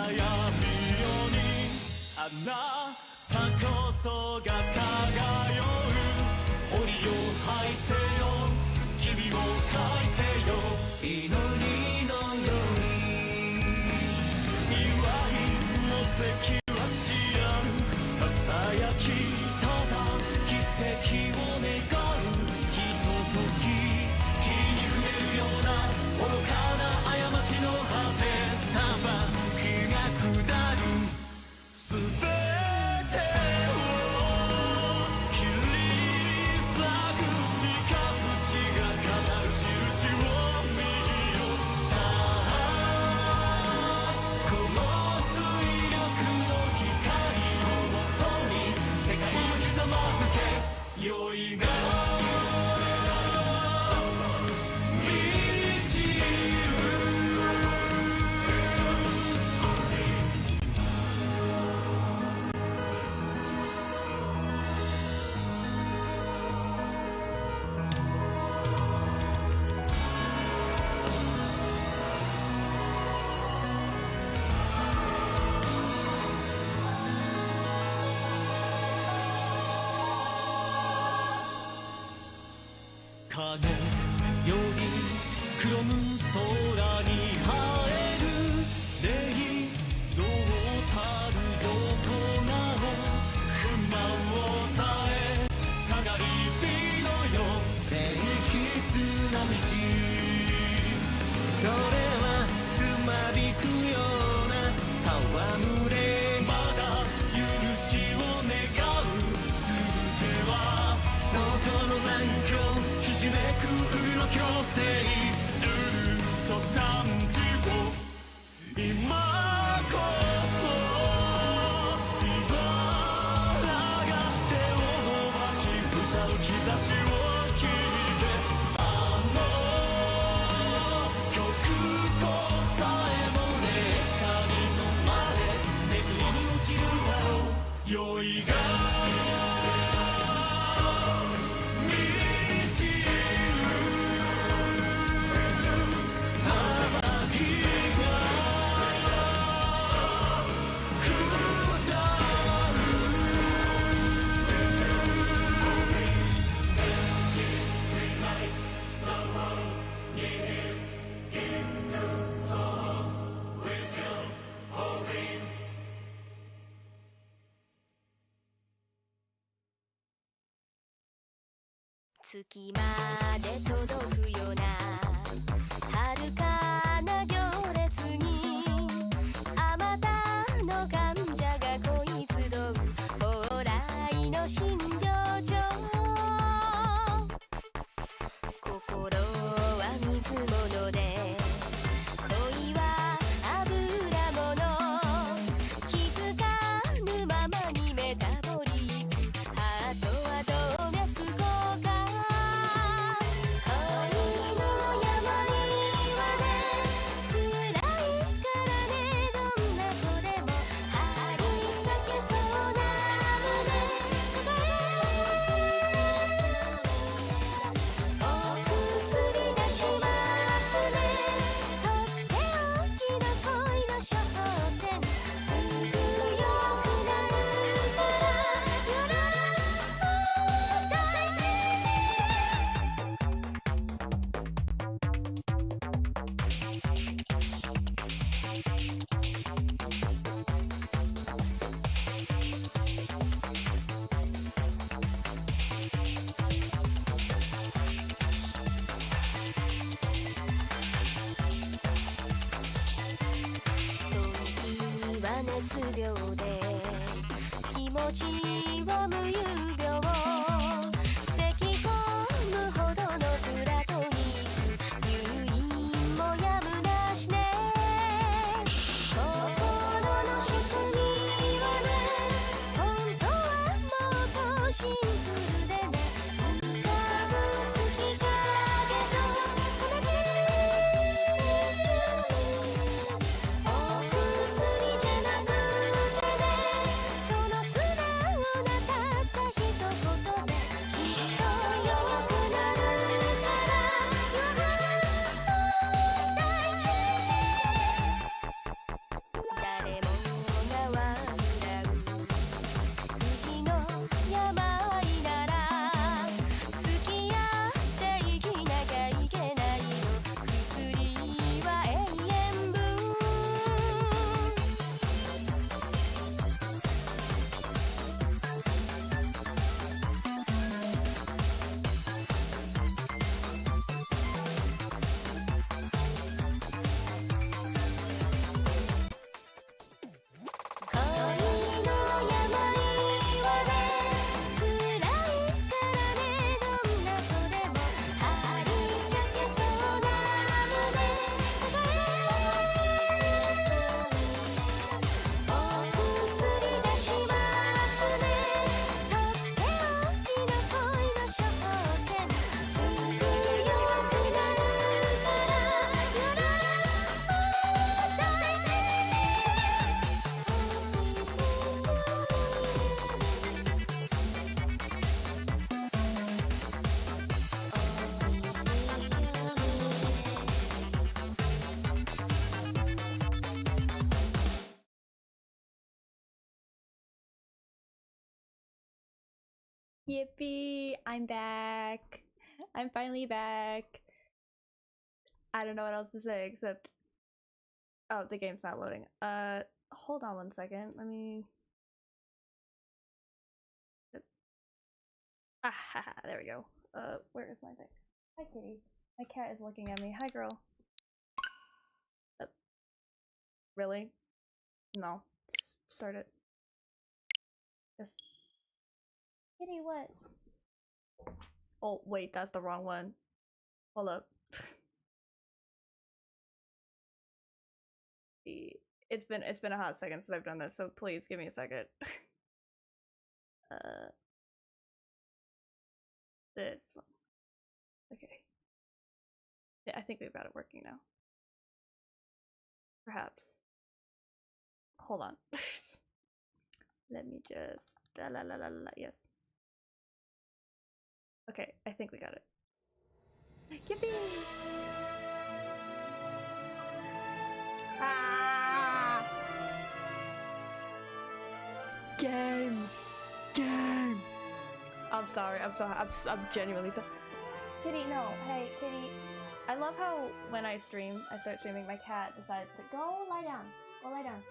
闇夜にあなたこそが輝う。檻を吐いせよ君を返せよ祈りのように。祝いの席は知らぬささやきただ奇跡を願う。ひととき気に触れるような愚かな過ちの果て。裁きが下るすべてを切り裂く三日月が語る印を見よ。さあこの水力の光をもとに世界をひざまずけ。酔いが満ちる。影より黒む空に生える霊道たる横顔。不満をさえかがり火のよう静筆な道。それはつまびくような戯れ。まだ許しを願う。すべては想像の残響ひしめく色強制。ルルと惨事を今こそ今らが手を伸ばし歌う兆しを聞いて。あの曲とさえもね光のまで巡りに落ちるだろう。酔いが満ちる。裁きが下る。月まで届くような遥かな行列にあまたの患者が恋集う蓬莱の診療所。心は水物で恋は油物。気づかぬままにメタボリックハートは動脈硬化。恋の病はね辛いからね。どんな子でも張り裂けそうな胸抱え。お薬出しますね。とっておきの恋の処方箋。すぐ良くなるからよら抱いて。時は熱病で気持ちは無有病。咳込むほどのプラトニック入院もやむなしね。心の仕組みはね本当はもっとシンプルでね。浮かぶ月影と同じ。お薬じゃなくてねその素直なたった一 Yippee! I'm back. I'm finally back. I don't know what else to say except. Oh, the game's not loading. Hold on one second. Let me. Ah, haha, there we go. Where is my thing? Hi, kitty. My cat is looking at me. Hi, girl. Really? No. Just start it. Yes. Kitty, what? Oh, wait, that's the wrong one. Hold up. It's been a hot second since I've done this, so please give me a second. This one. Okay. Yeah, I think we've got it working now. Perhaps. Hold on. Let me just yes. Okay, I think we got it. Yippee! Ah! Game! I'm sorry, I'm genuinely sorry. Kitty, no, hey, Kitty. I love how when I start streaming, my cat decides to go lie down. Go lie down.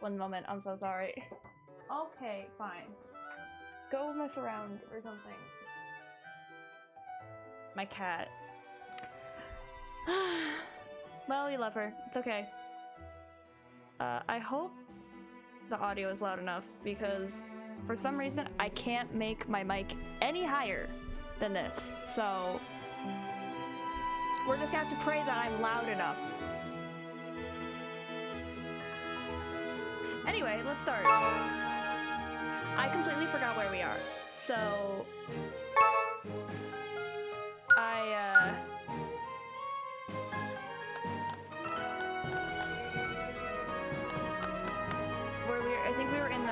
One moment, I'm so sorry. Okay, fine. Go mess around or something. My cat. Well, we love her. It's okay. I hope the audio is loud enough because for some reason I can't make my mic any higher than this. So we're just gonna have to pray that I'm loud enough. Anyway, let's start. I completely forgot where we are. So I think we were in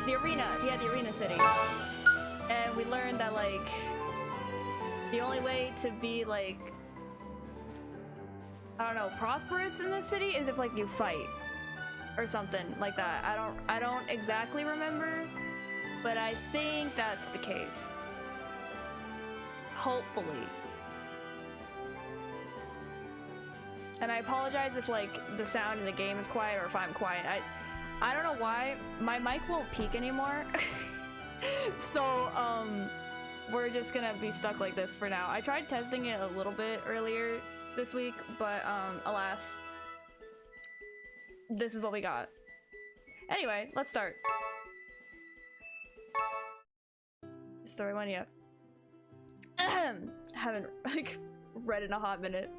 the arena. Yeah, the arena city. And we learned that like the only way to be like, I don't know, prosperous in this city is if like you fight or something like that. I don't exactly remember, but I think that's the case. Hopefully. And I apologize if like the sound in the game is quiet or if I'm quiet. I don't know why my mic won't peak anymore. So we're just gonna be stuck like this for now. I tried testing it a little bit earlier this week, but alas, this is what we got. Anyway, let's start. Story 1 yet. Haven't like read in a hot minute.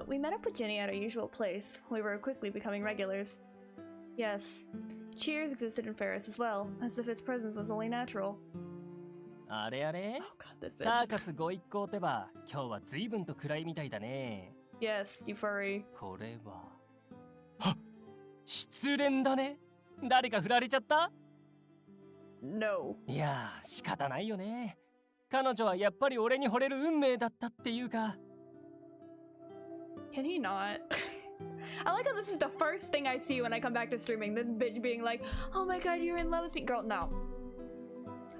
We met up with Jenny at our usual place. We were quickly becoming regulars. Yes, Cheers existed in Ferris as well, as if its presence was only natural. あれあれ Oh god, this サ bitch. ーカスご一行ってば今日は随分と暗いみたいだね Yes, you furry. これははっ失恋だね誰か振られちゃった No. いやー仕方ないよね彼女はやっぱり俺に惚れる運命だったっていうか Can he not? I like how this is the first thing I see when I come back to streaming. This bitch being like, oh my god, you're in love with me. Girl, no.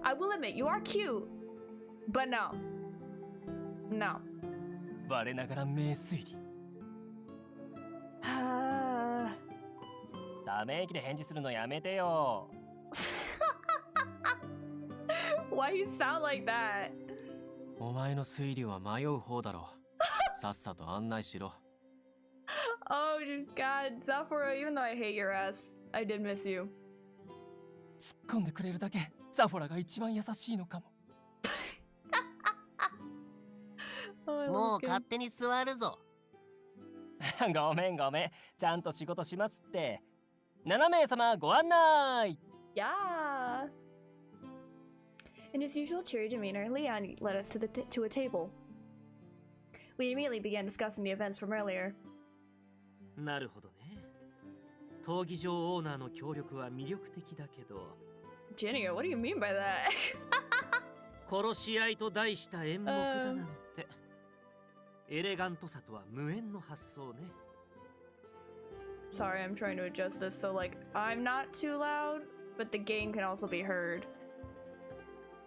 I will admit, you are cute. But no. No. 我ながら名推理 Ah. ため息で返事するのやめてよ Why you sound like that? お前の推理は迷う方だろさっさと案内しろ Oh god, Zafora, even though I hate your ass, I did miss you. 突っ込んでくれるだけザフォラが一番優しいのかも Oh, I も love う this 勝 game. 手に座るぞ。ごめんちゃんと仕事しますって7名様ご案内 Yeah. In his usual cheery demeanor, Leon led us to a table. We immediately began discussing the events from earlier. なるほどね。闘技場オーナーの協力は魅力的だけど、 Junior, what do you mean by that? 殺し合いと題した演目だなんて、エレガントさとは無縁の発想ね。Sorry, I'm trying to adjust this so like I'm not too loud, but the game can also be heard.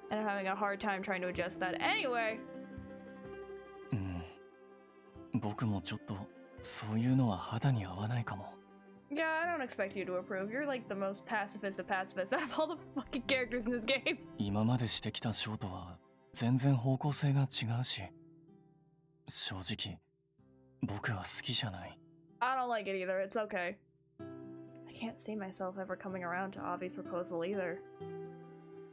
And I'm having a hard time trying to adjust that. Anyway. 僕もちょっとそういうのは肌に合わないかも。 Yeah, I don't expect you to approve. You're like the most pacifist of pacifists out of all the fucking characters in this game. 今までしてきたショーとは全然方向性が違うし、正直僕は好きじゃない。 I don't like it either. It's okay. I can't see myself ever coming around to Avi's proposal either.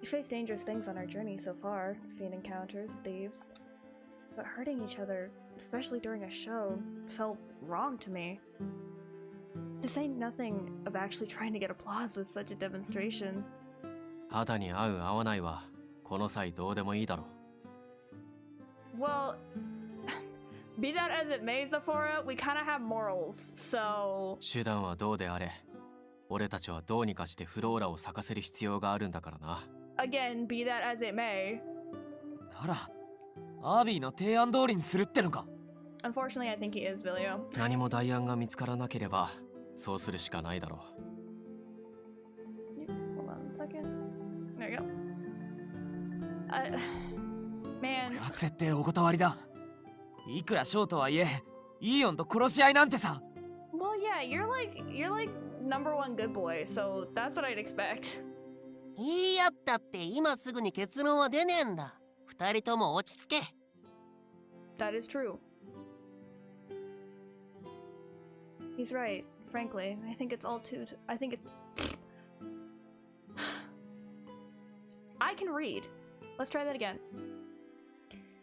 We faced dangerous things on our journey so far, fiend encounters, thieves. But hurting each other, especially during a show, felt wrong to me. To say nothing of actually trying to get applause with such a demonstration. 肌に合う合わないはこの際どうでもいいだろう。 Well, be that as it may, Zephora, we kind of have morals, so... 手段はどうであれ、俺たちはどうにかしてフローラを咲かせる必要があるんだからな。 Again, be that as it may. ならアービーの提案通りにするってのか。 Unfortunately, I think he is, Vilio. 何も代案が見つからなければそうするしかないだろう。 Hold on a second. There you go. Man. 俺は絶対お断りだ。いくらショーとはいえ、イーオンと殺し合いなんてさ。 Well, yeah, you're like number one good boy, so that's what I'd expect. 言い合ったって今すぐに結論は出ねえんだ。二人とも落ち着け。 That is true. He's right. Frankly, I think it's all too. I think it. I can read. Let's try that again.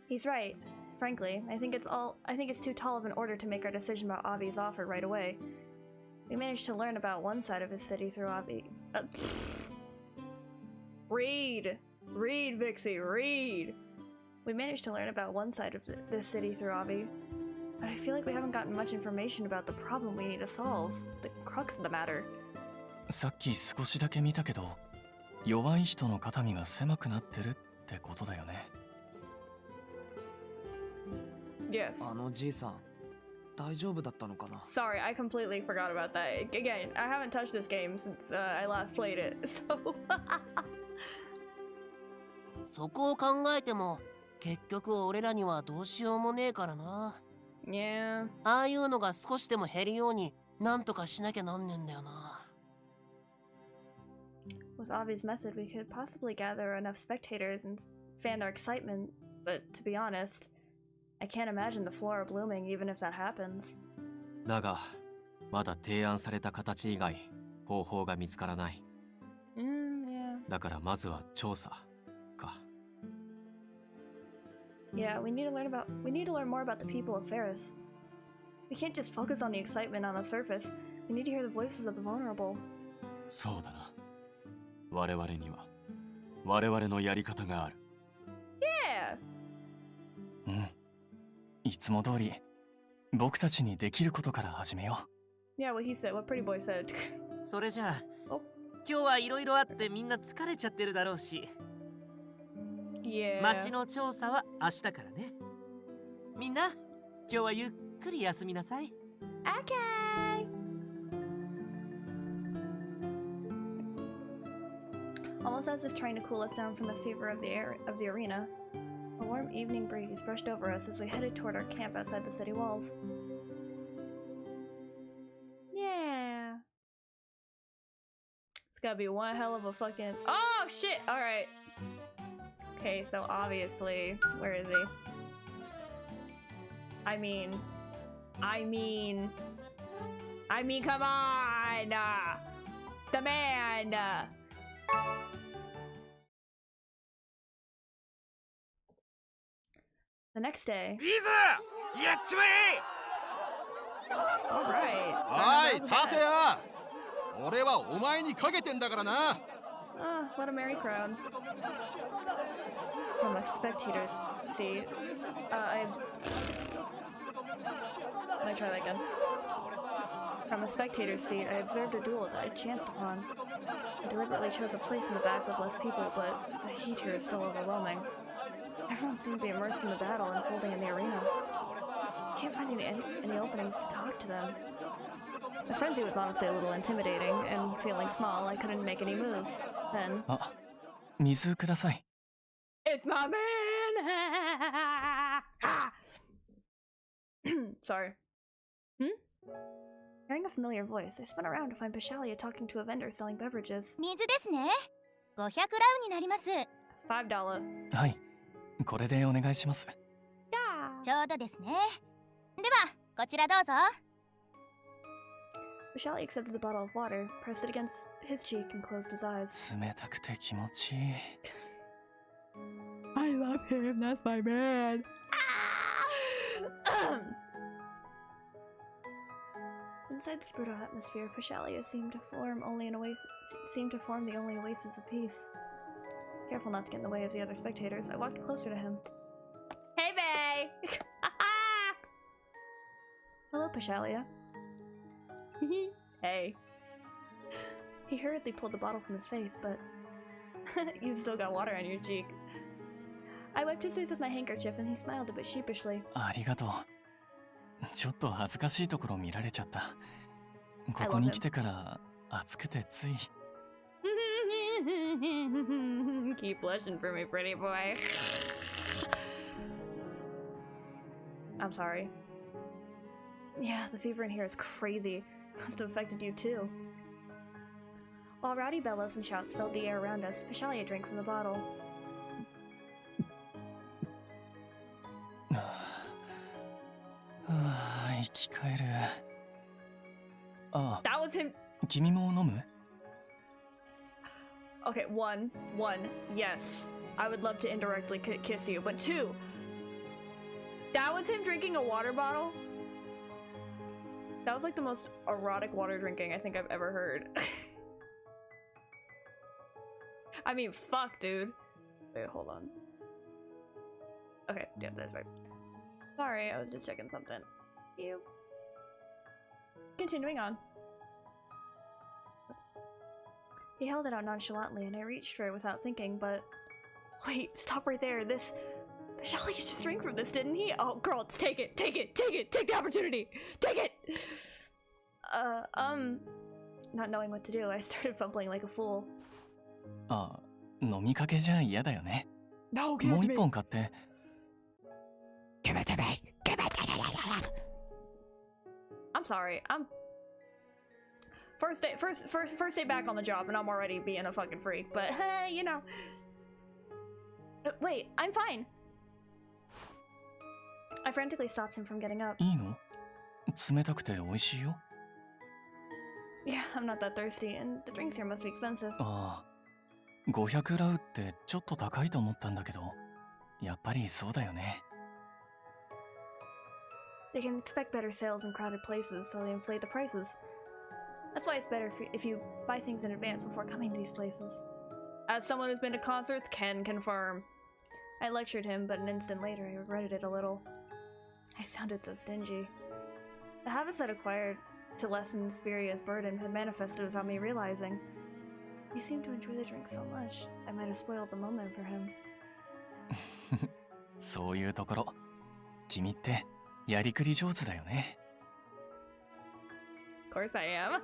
He's right. Frankly, I think it's too tall of an order to make our decision about Avi's offer right away. We managed to learn about one side of his city through Avi. Read, Vixie, read. We managed to learn about one side of this city through Avi, but I feel like we haven't gotten much information about the problem we need to solve, the crux of the matter. さっき少しだけ見たけど、弱い人の肩身が狭くなってるってことだよね。 Yes. あのじいさん、大丈夫だったのかな。 Sorry, I completely forgot about that. Again, I haven't touched this game since I last played it, so... そこを考えても結局俺らにはどうしようもねえからな。 Yeah. ああいうのが少しでも減るようになんとかしなきゃなんねんだよな。 With Avi's method, we could possibly gather enough spectators and fan their excitement, but to be honest, I can't imagine the flora blooming even if that happens. だが、まだ提案された形以外方法が見つからない。 Yeah. だからまずは調査か。 Yeah, we need to learn more about the people of Ferris. We can't just focus on the excitement on the surface. We need to hear the voices of the vulnerable. そうだな。我々には我々のやり方がある。 Yeah. うん。いつも通り僕たちにできることから始めよう。 Yeah, what he said, what Pretty Boy said. それじゃあ、お今日はいろいろあってみんな疲れちゃってるだろうし、 Yeah. 町の調査は明日からね。みんな、今日はゆっくり休みなさい。 Okay. Almost as if trying to cool us down from the fever of the arena, a warm evening breeze brushed over us as we headed toward our camp outside the city walls. Yeah. It's gotta be one hell of a fucking... Oh, shit! Alright. Okay, so obviously... Where is he? I mean, come on! The man! The next day. いざやっちまえ。 Alright. おい、立てよ。俺はお前にかけてんだからな。 What a merry crowd. From a spectator's seat. Let me try that again. From a spectator's seat, I observed a duel that I chanced upon. I deliberately chose a place in the back with less people, but the heat here is so overwhelming. Everyone seemed to be immersed in the battle unfolding in the arena. I can't find any openings to talk to them. The frenzy was honestly a little intimidating, and feeling small, I couldn't make any moves. Then, あ、水ください。 it's my man! Sorry. Hearing a familiar voice, I spun around to find Pashalia talking to a vendor selling beverages. 水ですね。500ラウになります。 $5. はい。これでお願いします。 Yeah! ちょうどですね。では、こちらどうぞ。 Pashalia accepted the bottle of water, pressed it against his cheek, and closed his eyes. 冷たくて気持ちいい。 I love him, that's my man! Inside this brutal atmosphere, Pashalia seemed to form the only oasis of peace. Careful not to get in the way of the other spectators, I walked closer to him. Hey, bae! Hello, Pashalia. Hey. He hurriedly pulled the bottle from his face, but you've still got water on your cheek. I wiped his face with my handkerchief and he smiled a bit sheepishly. ありがとう。ちょっと恥ずかしいところ見られちゃった。ここに来てから暑くてつい。Keep blushing for me, pretty boy. I'm sorry. Yeah, the fever in here is crazy. Must have affected you too. While rowdy bellows and shouts filled the air around us, Pashalia drank from the bottle. 生き返る。あ、 That was him. 君も飲む？ Okay, one, yes. I would love to indirectly kiss you, but two, that was him drinking a water bottle? That was like the most erotic water drinking I think I've ever heard. I mean, fuck, dude. Wait, hold on. Okay, yeah, that's right. Sorry, I was just checking something. You. Continuing on. He held it out nonchalantly, and I reached for it without thinking, but... Wait, stop right there. This... Pashalia just drank from this, didn't he? Oh, girl, take it! Take the opportunity! Take it! Not knowing what to do, I started fumbling like a fool. あ、飲みかけじゃ嫌だよね。 No, も give う it to 一 me! 本買って。 Give it to me! Give it to me! I'm sorry, I'm... First day back on the job, and I'm already being a fucking freak, but, you know... Wait, I'm fine! I frantically stopped him from getting up. いいの？冷たくて美味しいよ。 Yeah, I'm not that thirsty, and the drinks here must be expensive. ああ、500ラウってちょっと高いと思ったんだけど、やっぱりそうだよね。 They can expect better sales in crowded places, so they inflate the prices. That's why it's better if you buy things in advance before coming to these places. As someone who's been to concerts can confirm. I lectured him, but an instant later I regretted it a little. I sounded so stingy. The habits I'd acquired to lessen Spiria's burden had manifested without me realizing. He seemed to enjoy the drink so much, I might have spoiled the moment for him. そういうところ、君ってやりくり上手だよね。 Of course I am.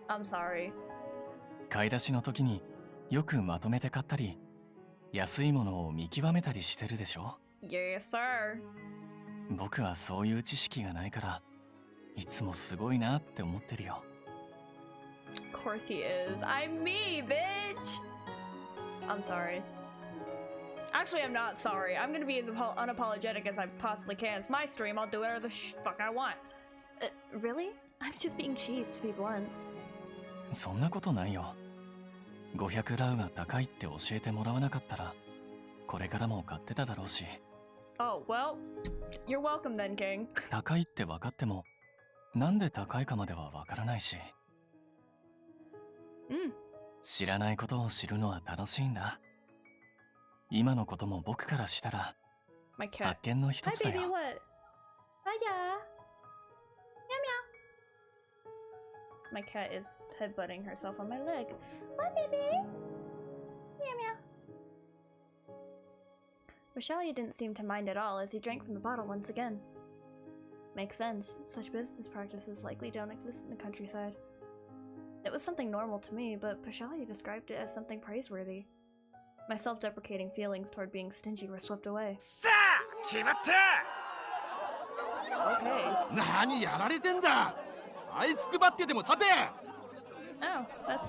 I'm sorry. 買い出しの時によくまとめて買ったり、安いものを見極めたりしてるでしょ？ Yes, sir. 僕はそういう知識がないから、いつもすごいなって思ってるよ。 Of course he is. I'm me, bitch! I'm sorry. Actually, I'm not sorry. I'm gonna be as unapologetic as I possibly can. It's my stream. I'll do whatever the fuck I want. Really? I'm just being cheap, to be blunt. そんなことないよ。500ラウが高いって教えてもらわなかったら、これからも買ってただろうし。 Oh, well, you're welcome then, King. 高いって分かっても、なんで高いかまでは分からないし。知らないことを知るのは楽しいんだ。今のことも僕からしたら、 My cat. 発見の一 Hi, つだ baby, よ。 what? Hiya. Meow meow. My cat is headbutting herself on my leg. What, baby? Meow meow. Rashalia didn't seem to mind at all as he drank from the bottle once again. Makes sense. Such business practices likely don't exist in the countryside. It was something normal to me, but Pashalia described it as something praiseworthy. My self-deprecating feelings toward being stingy were swept away. さあ決まった Okay. 何やられてんだあいつくばってでも立て Oh, that's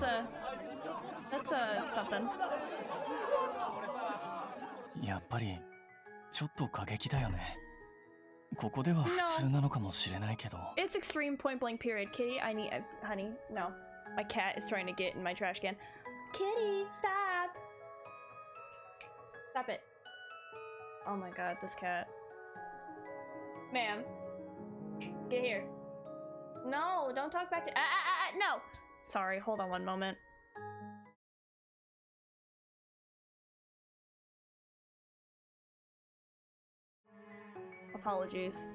something. やっぱりちょっと過激だよね。ここでは普通なのかもしれないけど。It's extreme point blank period. Kitty, I need honey. No, my cat is trying to get in my trash can. Kitty, stop! Stop it. Oh my god, this cat. Ma'am, get here. No, don't talk back to no. Sorry, hold on one moment. Apologies.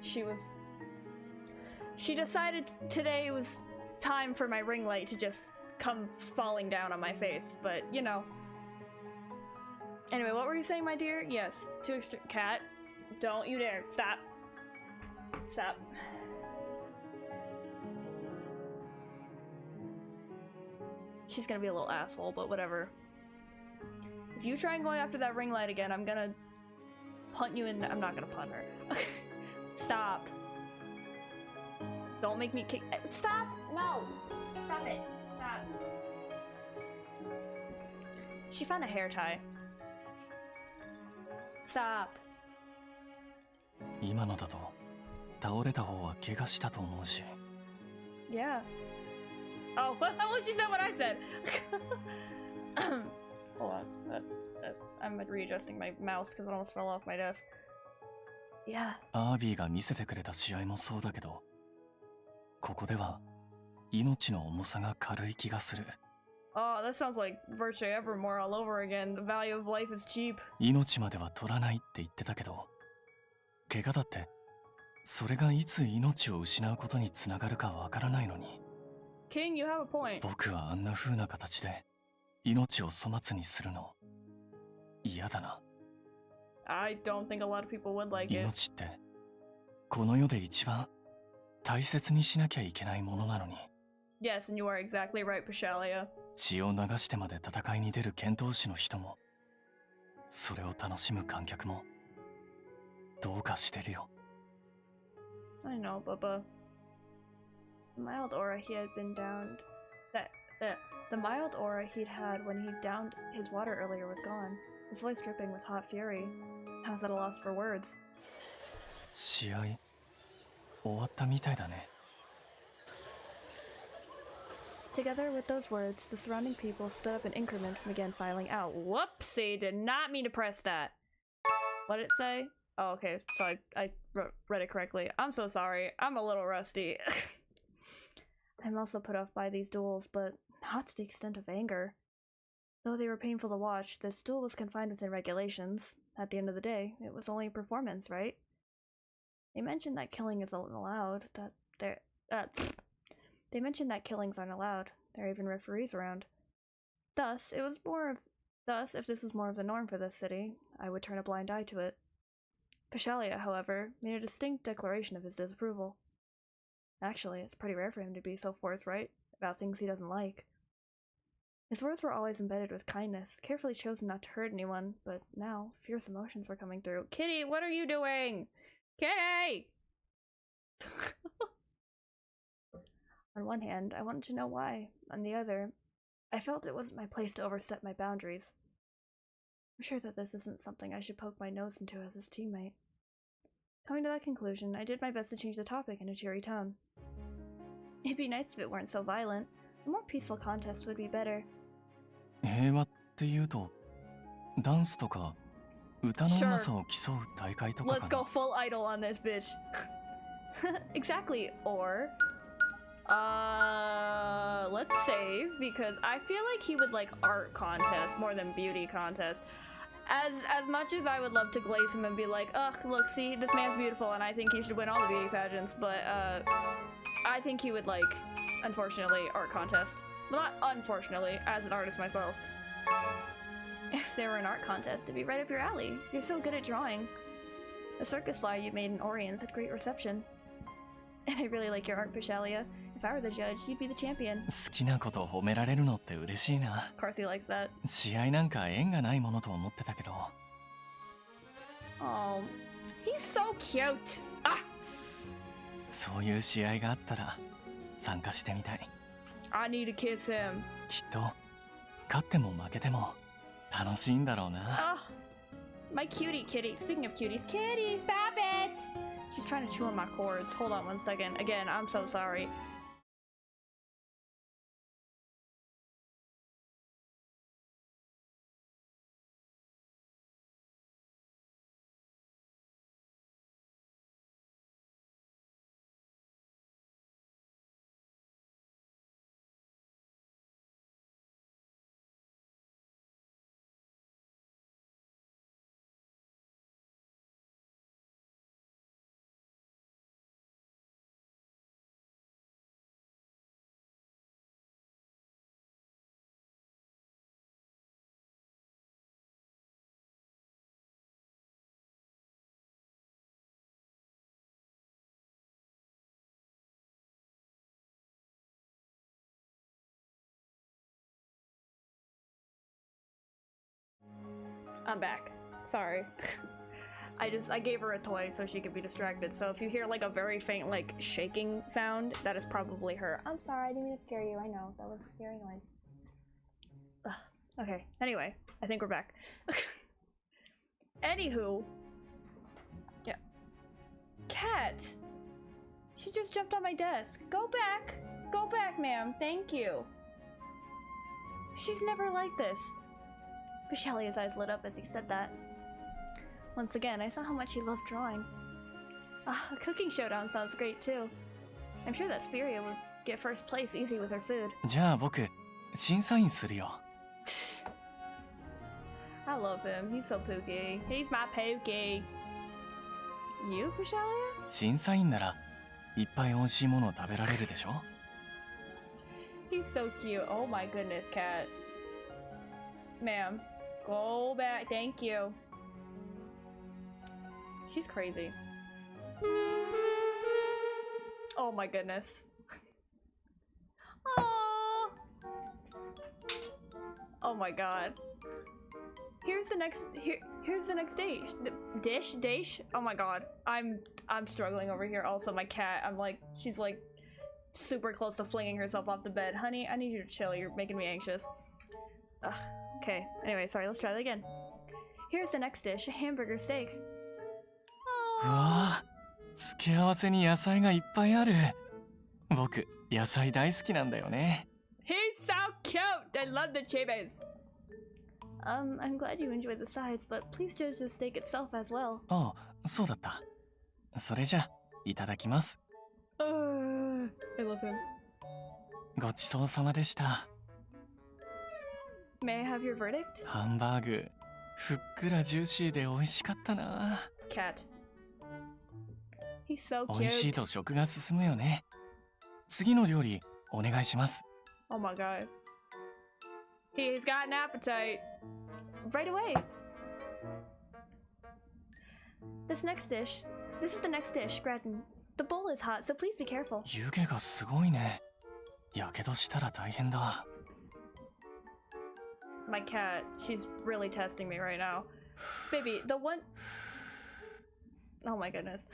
She decided today was time for my ring light to just come falling down on my face, but you know. Anyway, what were you saying, my dear? Yes, too extreme. Cat, don't you dare. Stop. Stop. She's gonna be a little asshole, but whatever. If you try and go after that ring light again, I'm gonna punt you in. I'm not gonna punt her. Stop. Don't make me kick. Stop! No! Stop it. Stop. She found a hair tie. Stop. 今のだと倒れた方は怪我したと思うし。Yeah. Oh, well, she said what I said. Hold on. I'm readjusting my mouse because it almost fell off my desk. Yeah. アービーが見せてくれた試合もそうだけど、ここでは命の重さが軽い気がする。Oh, that sounds like Virtue Evermore all over again. The value of life is cheap. 命までは取らないって言ってたけど、怪我だってそれがいつ命を失うことにつながるかわからないのに。King, you have a point. 僕はあんな風な形で命を粗末にするの嫌だな。I don't think a lot of people would like it. 命ってこの世で一番大切にしなきゃいけないものなのに。Yes, and you are exactly right, Pashalia. 血を流してまで戦いに出る剣闘士の人も、それを楽しむ観客もどうかしてるよ。I know, Bubba. The mild aura he had been downed. The mild aura he'd had when he downed his water earlier was gone. His voice dripping with hot fury. I was at a loss for words. 試合終わったみたいだね。Together with those words, the surrounding people stood up in increments and began filing out. Whoopsie! Did not mean to press that. What did it say? Oh, okay. So I read it correctly. I'm so sorry. I'm a little rusty. I'm also put off by these duels, but not to the extent of anger. Though they were painful to watch, this duel was confined within regulations. At the end of the day, it was only a performance, right? They mentioned that killing isn't allowed. They mentioned that killings aren't allowed. There are even referees around. Thus, if this was more of the norm for this city, I would turn a blind eye to it. Pashalia, however, made a distinct declaration of his disapproval. Actually, it's pretty rare for him to be so forthright about things he doesn't like. His words were always embedded with kindness, carefully chosen not to hurt anyone, but now fierce emotions were coming through. Kitty, what are you doing? Kitty! On one hand, I wanted to know why. On the other, I felt it wasn't my place to overstep my boundaries. I'm sure that this isn't something I should poke my nose into as his teammate. Coming to that conclusion, I did my best to change the topic in a cheery tone. It'd be nice if it weren't so violent. A more peaceful contest would be better. 平和っていうと、ダンスとか歌のうまさを競う大会とかかな。 Let's go full idol on this bitch. Exactly. Or let's save, because I feel like he would like art contest more than beauty contest. As much as I would love to glaze him and be like, ugh, look, see, this man's beautiful and I think he should win all the beauty pageants, but I think he would like, unfortunately, art contest. Well, not unfortunately, as an artist myself. If there were an art contest, it'd be right up your alley. You're so good at drawing. The circus flyer you made in Oriens had great reception. And I really like your art, Pashalia. If I were the judge, you'd be the champion. 好きなことを褒められるのって嬉しいな。 Of course he likes that. 試合なんか縁がないものと思ってたけど。 Oh, he's so cute. Ah! そういう試合があったら参加してみたい。 I need to kiss him. きっと勝っても負けても楽しいんだろうな。 Ah! My cutie kitty. Speaking of cuties, kitty, stop it! She's trying to chew on my cords. Hold on one second. Again, I'm so sorry. I'm back. Sorry. I gave her a toy so she could be distracted. So if you hear like a very faint like shaking sound, that is probably her. I'm sorry, I didn't mean to scare you. I know that was a scary noise. Ugh. Okay. Anyway, I think we're back. Anywho, yeah. Cat. She just jumped on my desk. Go back, ma'am. Thank you. She's never like this. Vishalia's eyes lit up as he said that. Once again, I saw how much he loved drawing. A cooking showdown sounds great too. I'm sure that Spiria would get first place easy with her food. じゃあ僕審査員するよ。 I love him. He's so pooky. He's my pookie. You, Vishalia? 審査員ならいっぱい美味しいものを食べられるでしょ。 He's so cute. Oh my goodness, cat. Ma'am, go back. Thank you. She's crazy. Oh my goodness. Oh. Oh my god. Here's the next dish. Oh my god. I'm struggling over here. Also my cat, she's like super close to flinging herself off the bed. Honey, I need you to chill. You're making me anxious. Ugh. Okay. Anyway, sorry. Let's try that again. Here's the next dish, a hamburger steak. うわあ、付け合わせに野菜がいっぱいある。僕野菜大好きなんだよね。 He's so cute. I love the chibis. I'm glad you enjoyed the sides, but please judge the steak itself as well. ああ、そうだった。それじゃいただきます。 I love him. ごちそうさまでした。 May I have your verdict? ハンバーグふっくらジューシーで美味しかったな。 Cat. He's so 美味しい cute. と食が進むよね。次の料理お願いします。 Oh my god. He's got an appetite. Right away. This is the next dish, Gretton. The bowl is hot, so please be careful. 湯気がすごいね。やけどしたら大変だ。 My cat, she's really testing me right now. Baby, the one... Oh my goodness.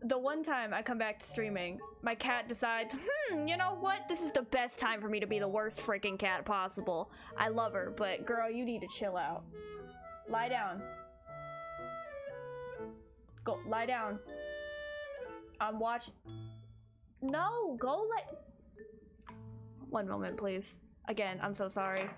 The one time I come back to streaming, my cat decides, you know what? This is the best time for me to be the worst freaking cat possible. I love her, but girl, you need to chill out. Lie down. Go, lie down. I'm watching. No, go let... One moment, please. Again, I'm so sorry.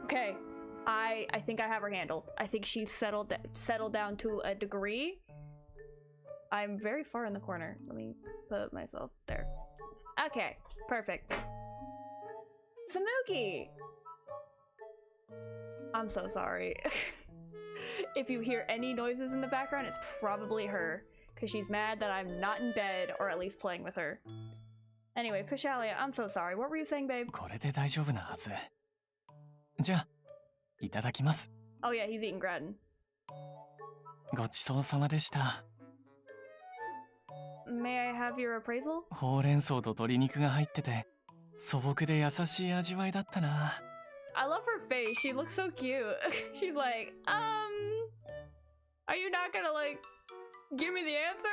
Okay, I think I have her handled. I think she's settled down to a degree. I'm very far in the corner. Let me put myself there. Okay, perfect. Samuki! I'm so sorry. If you hear any noises in the background, it's probably her. Because she's mad that I'm not in bed, or at least playing with her. Anyway, Pishalia, I'm so sorry. What were you saying, babe? これで大丈夫なはず。じゃあ、いただきます。 Oh yeah, he's eating gratin. ごちそうさまでした。 May I have your appraisal? ほうれん草と鶏肉が入ってて、素朴で優しい味わいだったな。 I love her face. She looks so cute. She's like, are you not gonna like give me the answer?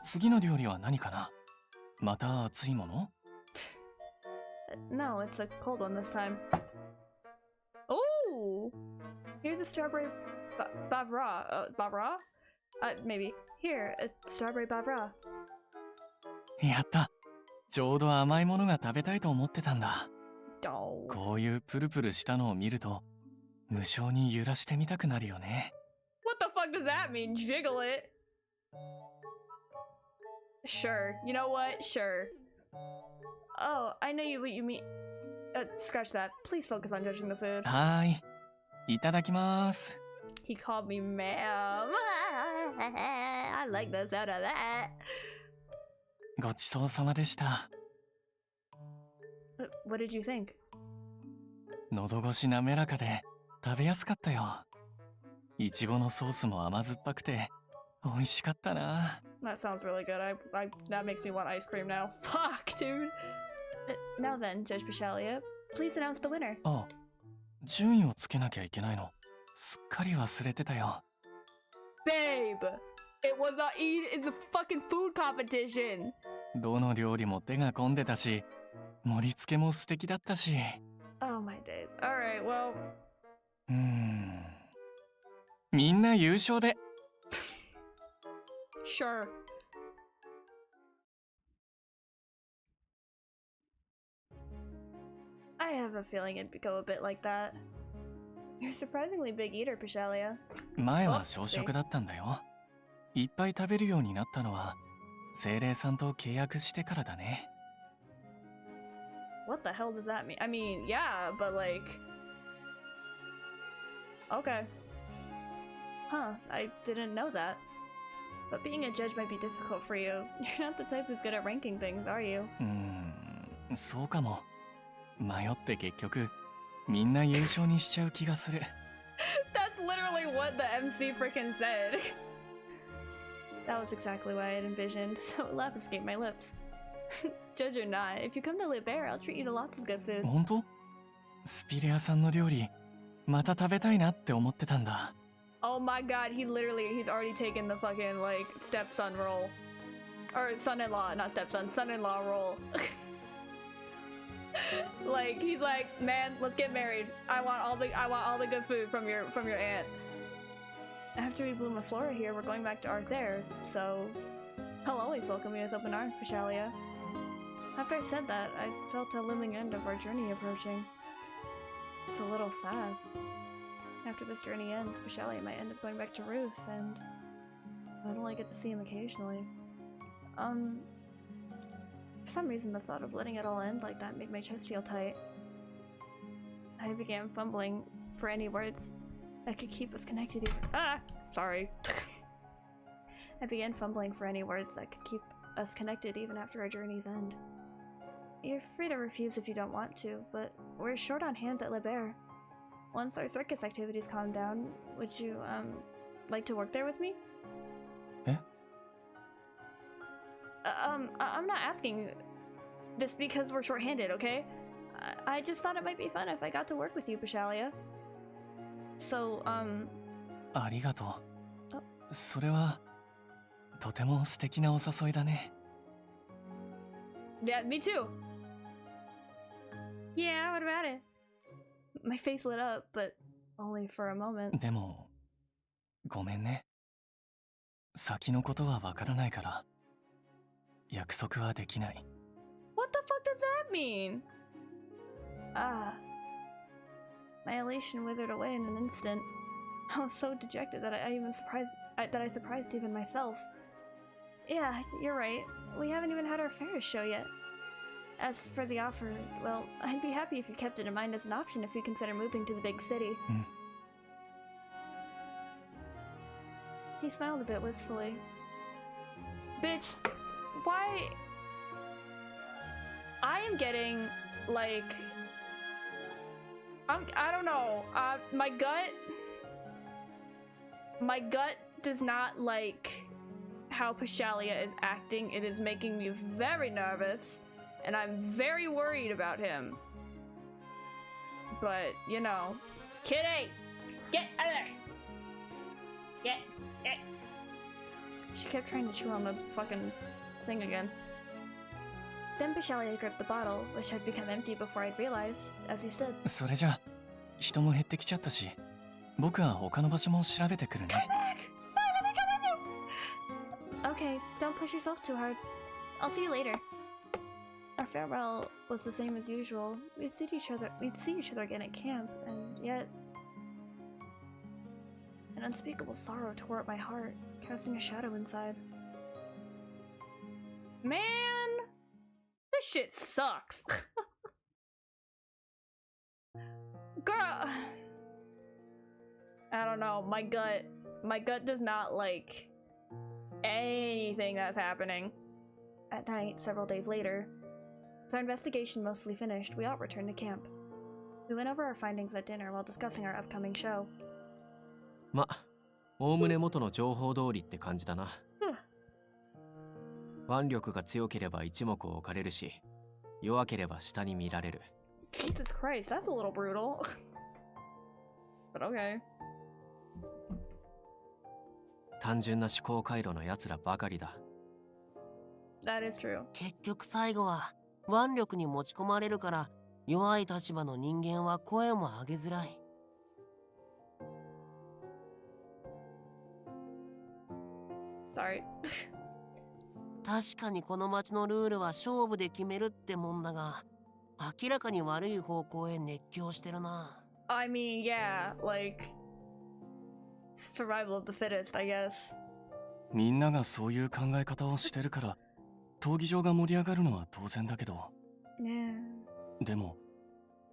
次の料理は何かな？また熱いもの？ No, it's a cold one this time. Oh, here's a strawberry bavra. Bavra? Maybe. Here, a strawberry bavra. やった。ちょうど甘いものが食べたいと思ってたんだ。 Oh. こういうプルプルしたのを見ると、無性に揺らしてみたくなるよね。 What the fuck does that mean? Jiggle it. Sure. You know what? Sure. Oh, I know what you mean. Scratch that. Please focus on judging the food. はーい。いただきます。 He called me ma'am. I like the sound of that. ごちそうさまでした。 What did you think? 喉越し滑らかで食べやすかったよ。いちごのソースも甘酸っぱくて美味しかったな。 That sounds really good. That makes me want ice cream now. Fuck, dude. Now then, Judge Bishalia, please announce the winner. あ、順位をつけなきゃいけないの。すっかり忘れてたよ。 Babe, it's a fucking food competition. どの料理も手が込んでたし、盛り付けも素敵だったし。 Oh my days. Alright, well. みんな優勝で。 Sure. I have a feeling it'd go a bit like that. You're a surprisingly big eater, Pishalia. 前は小食だったんだよ。いっぱい食べるようになったのは、精霊さんと契約してからだね。 What the hell does that mean? I mean, yeah, but like... Okay. Huh, I didn't know that. But being a judge might be difficult for you. You're not the type who's good at ranking things, are you? そうかも。迷って結局、みんな優勝にしちゃう気がする。That's literally what the MC freaking said. That was exactly what I had envisioned, so a laugh escaped my lips. Judge or not, if you come to live there, I'll treat you to lots of good food. 本当？スピレアさんの料理、また食べたいなって思ってたんだ。Oh my god, he's already taken the fucking, like, stepson role. Or son-in-law, not stepson, son-in-law role. Like, he's like, man, let's get married. I want all the good food from your aunt. After we bloom a flora here, we're going back to Arthair, so I'll always welcome you with open arms, Pishalia. After I said that, I felt a looming end of our journey approaching. It's a little sad. After this journey ends, Pishalia might end up going back to Ruth, and I'd only get to see him occasionally. For some reason, the thought of letting it all end like that made my chest feel tight. I began fumbling for any words that could keep us connected sorry. I began fumbling for any words that could keep us connected even after our journey's end. You're free to refuse if you don't want to, but we're short on hands at Le Bear. Once our circus activities calm down, would you, like to work there with me? Eh? I'm not asking this because we're short-handed, okay? I just thought it might be fun if I got to work with you, Pishalia. So, ありがとう。それは、とても素敵なお誘いだね。Yeah, me too. Yeah, what about it? My face lit up, but only for a moment. でも、ごめんね。先のことはわからないから、約束はできない。What the fuck does that mean? My elation withered away in an instant. I was so dejected that I surprised even myself. Yeah, you're right. We haven't even had our Ferris show yet. As for the offer, well, I'd be happy if you kept it in mind as an option if you consider moving to the big city. He smiled a bit wistfully. Bitch, why? I am getting, like... I don't know. My gut does not like how Pashalia is acting. It is making me very nervous, and I'm very worried about him. But, you know, Kitty! Get out of there! Get! She kept trying to chew on the fucking thing again. Then Pashalia gripped the bottle, which had become empty before I'd realized, as he stood. それじゃ人も減ってきちゃったし、僕は他の場所も調べてくるね。Okay, don't push yourself too hard. I'll see you later. Our farewell was the same as usual. We'd see each other again at camp, and yet an unspeakable sorrow tore at my heart, casting a shadow inside. Man, this shit sucks. Girl, I don't know. My gut does not like anything that's happening. At night, several days later, with our investigation mostly finished, we all returned to camp. We went over our findings at dinner while discussing our upcoming show. ま、おおむね元の情報通りって感じだな。腕力が強ければ一目置かれるし、弱ければ下に見られる。Jesus Christ, that's a little brutal. But okay. 単純な思考回路の奴らばかりだ。That is true. 結局最後は腕力に持ち込まれるから弱い立場の人間は声も上げづらい。Sorry. 確かにこの町のルールは勝負で決めるってもんだが、明らかに悪い方向へ熱狂してるな。I mean, yeah, like survival of the fittest, I guess. みんながそういう考え方をしてるから闘技場が盛り上がるのは当然だけど、Yeah. でも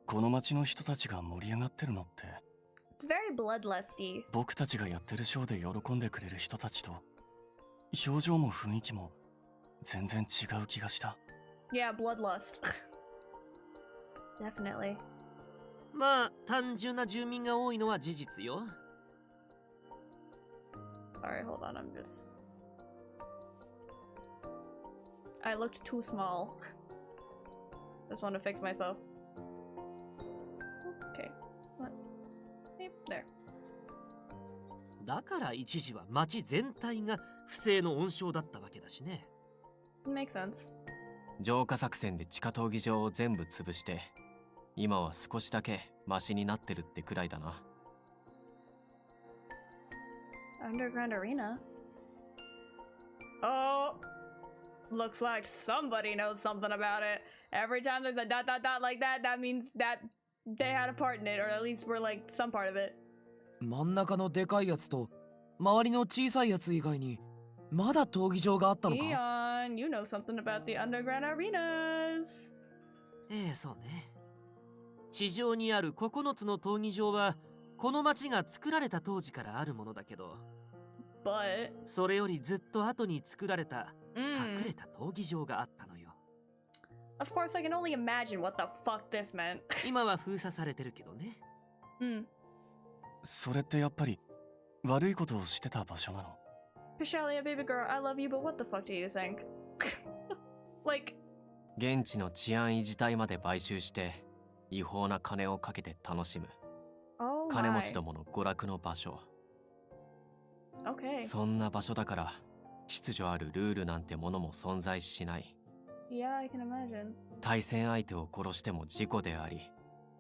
この町の人たちが盛り上がってるのって It's very bloodlusty. 僕たちがやってるショーで喜んでくれる人たちと表情も雰囲気も全然違う気がした。 Yeah, bloodlust. Definitely. まあ単純な住民が多いのは事実よ。 Sorry, hold on, I looked too small. Just want to fix myself. Okay. What? Hey, there. だから一時は町全体が不正の温床だったわけだしね。Makes sense. 浄化作戦で地下闘技場を全部潰して、今は少しだけマシになってるってくらいだな。Underground arena? Oh! Looks like somebody knows something about it. Every time there's a ... like that, that means that they had a part in it, or at least we're like some part of it. 真ん中のでかいやつと周りの小さいやつ以外にまだ闘技場があったのか？ Eon, you know something about the underground arenas. ええ、そうね。地上にある9つの闘技場はこの町が作られた当時からあるものだけど、 But それよりずっと後に作られた隠 mm, れた闘技場があったのよ。 of course, I can only imagine what the fuck this meant. 今は封鎖されてるけどね。Hmm. それってやっぱり悪いことをしてた場所なの？ Pashalia, baby girl, I love you, but what the fuck do you think? Like, 現地の治安維持隊まで買収して違法な金をかけて楽しむ oh 金持 my. ちどもの娯楽の場所。 Okay. そんな場所だから秩序あるルールなんてものも存在しない。 Yeah, I can imagine. 対戦相手を殺しても事故であり、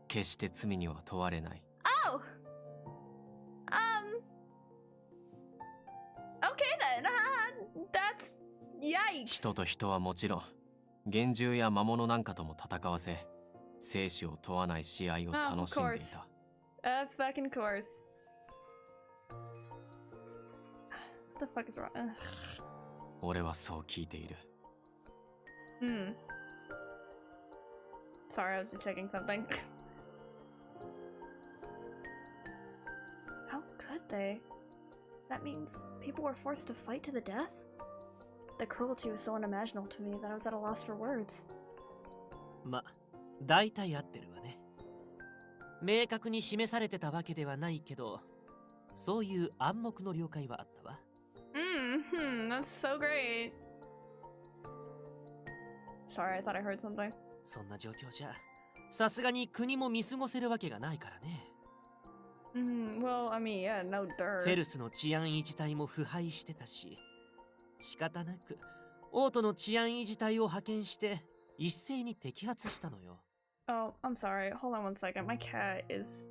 決して罪には問われない。 Oh! Okay then. That's yikes. 人と人はもちろん、幻獣や魔物なんかとも戦わせ、生死を問わない試合を楽しんでいた。Fucking course. What the fuck is wrong? Ugh. 俺はそう聞いている。 Hmm. Sorry, I was just checking something. How could they? That means people were forced to fight to the death? The cruelty was so unimaginable to me that I was at a loss for words. ま、大体合ってるわね。明確に示されてたわけではないけど、そういう暗黙の了解はあったわ。That's so great. Sorry, I thought I heard something. そんな状況じゃ、さすがに国も見過ごせるわけがないからね。Well, I mean, yeah, no dirt. フェルスの治安維持隊も腐敗してたし、仕方なくオートの治安維持隊を派遣して一斉に摘発したのよ。Oh, I'm sorry. Hold on one second. My cat is.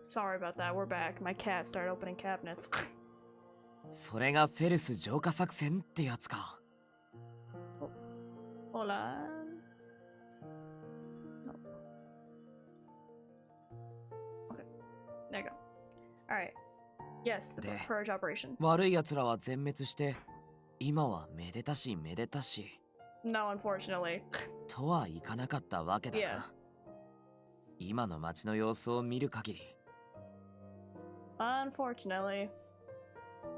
Sorry about that. We're back. My cat started opening cabinets. それがフェルス浄化作戦ってやつか。Hold on. No. Okay. There you go. Alright. Yes, the で、 purge operation. 悪い奴らは全滅して、今はめでたしめでたし。No, unfortunately. とはいかなかったわけだな。 Yeah. 今の街の様子を見る限り。Unfortunately.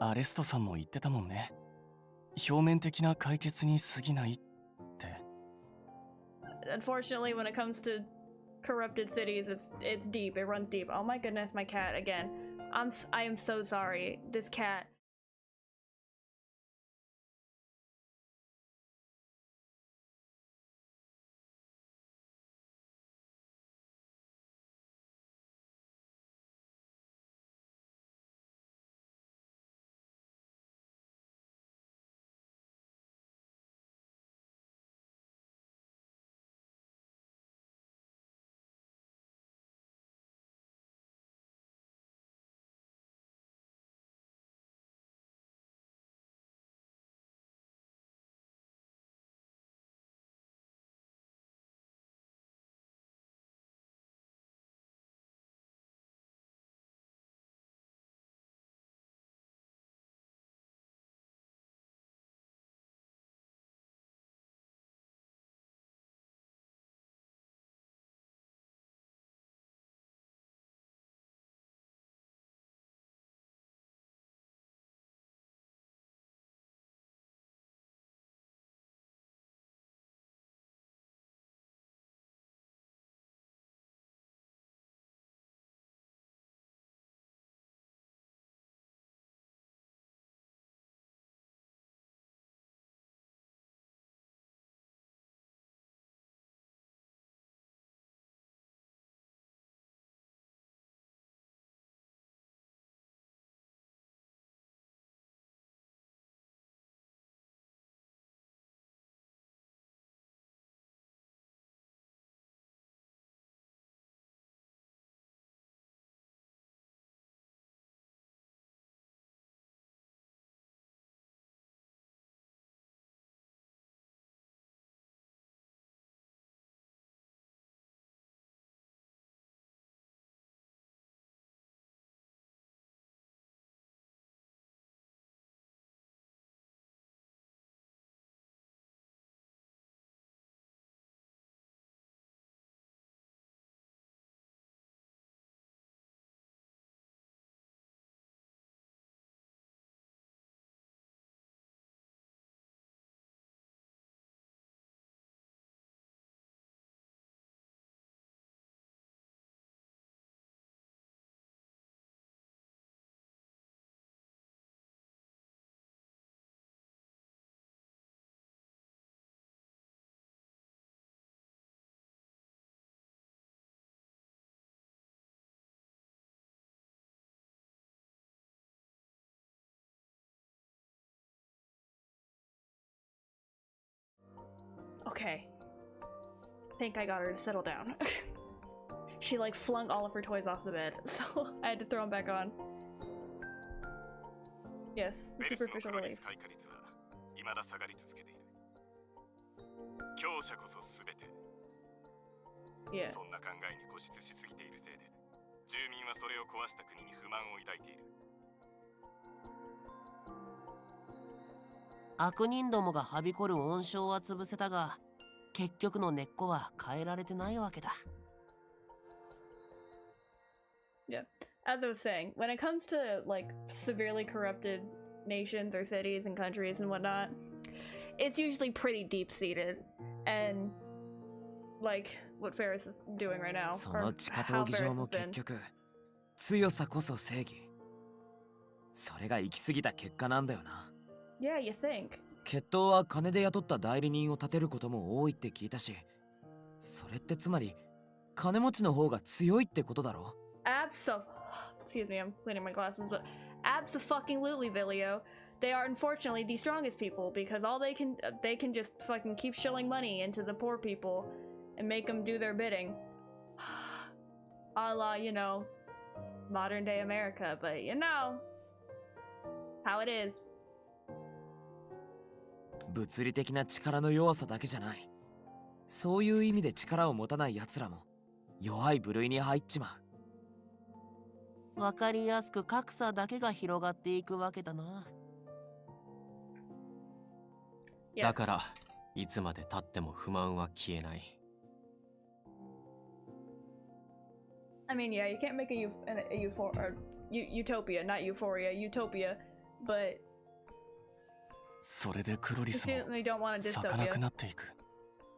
アレストさんも言ってたもんね。表面的な解決に過ぎないって。Unfortunately, when it comes to corrupted cities, it's deep. It runs deep. Oh my goodness, my cat again. I am so sorry. This cat Okay. Think I got her to settle down. She like flung all of her toys off the bed, so I had to throw them back on. Yes, the ベルスの superficial プロリ relief. ス開花率は未だ下がり続けている。強者こそ全て。 Yeah. そんな考えに固執しすぎているせいで、住民はそれを壊した国に不満を抱いている。悪人どもがはびこる温床は潰せたが、結局の根っこは変えられてないわけだ。Yeah. As I was saying, when it comes to like severely corrupted nations or cities and countries and whatnot, it's usually pretty deep-seated. And like what Ferris is doing right now, そ or の地下 how 闘技場 Ferris も has 結 been. 局強さこそ正義。それが行き過ぎた結果なんだよな。 Yeah, you think? 決闘は金で雇った代理人を立てることも多いって聞いたし、それってつまり金持ちの方が強いってことだろ。 Excuse me, I'm cleaning my glasses, but abso-fucking-lutely, Vilio. They are unfortunately the strongest people because all they can just fucking keep shilling money into the poor people and make them do their bidding. A la, you know, modern day America, but you know how it is. 物理的な力の弱さだけじゃない。そういう意味で力を持たない奴らも弱い部類に入っちまう。わかりやすく格差だけが広がっていくわけだな。だからいつまで経っても不満は消えない。 I mean, yeah, you can't make utopia, not euphoria, utopia, but それでクロリ you スも certainly don't want a 咲かなく dystopia. なっていく。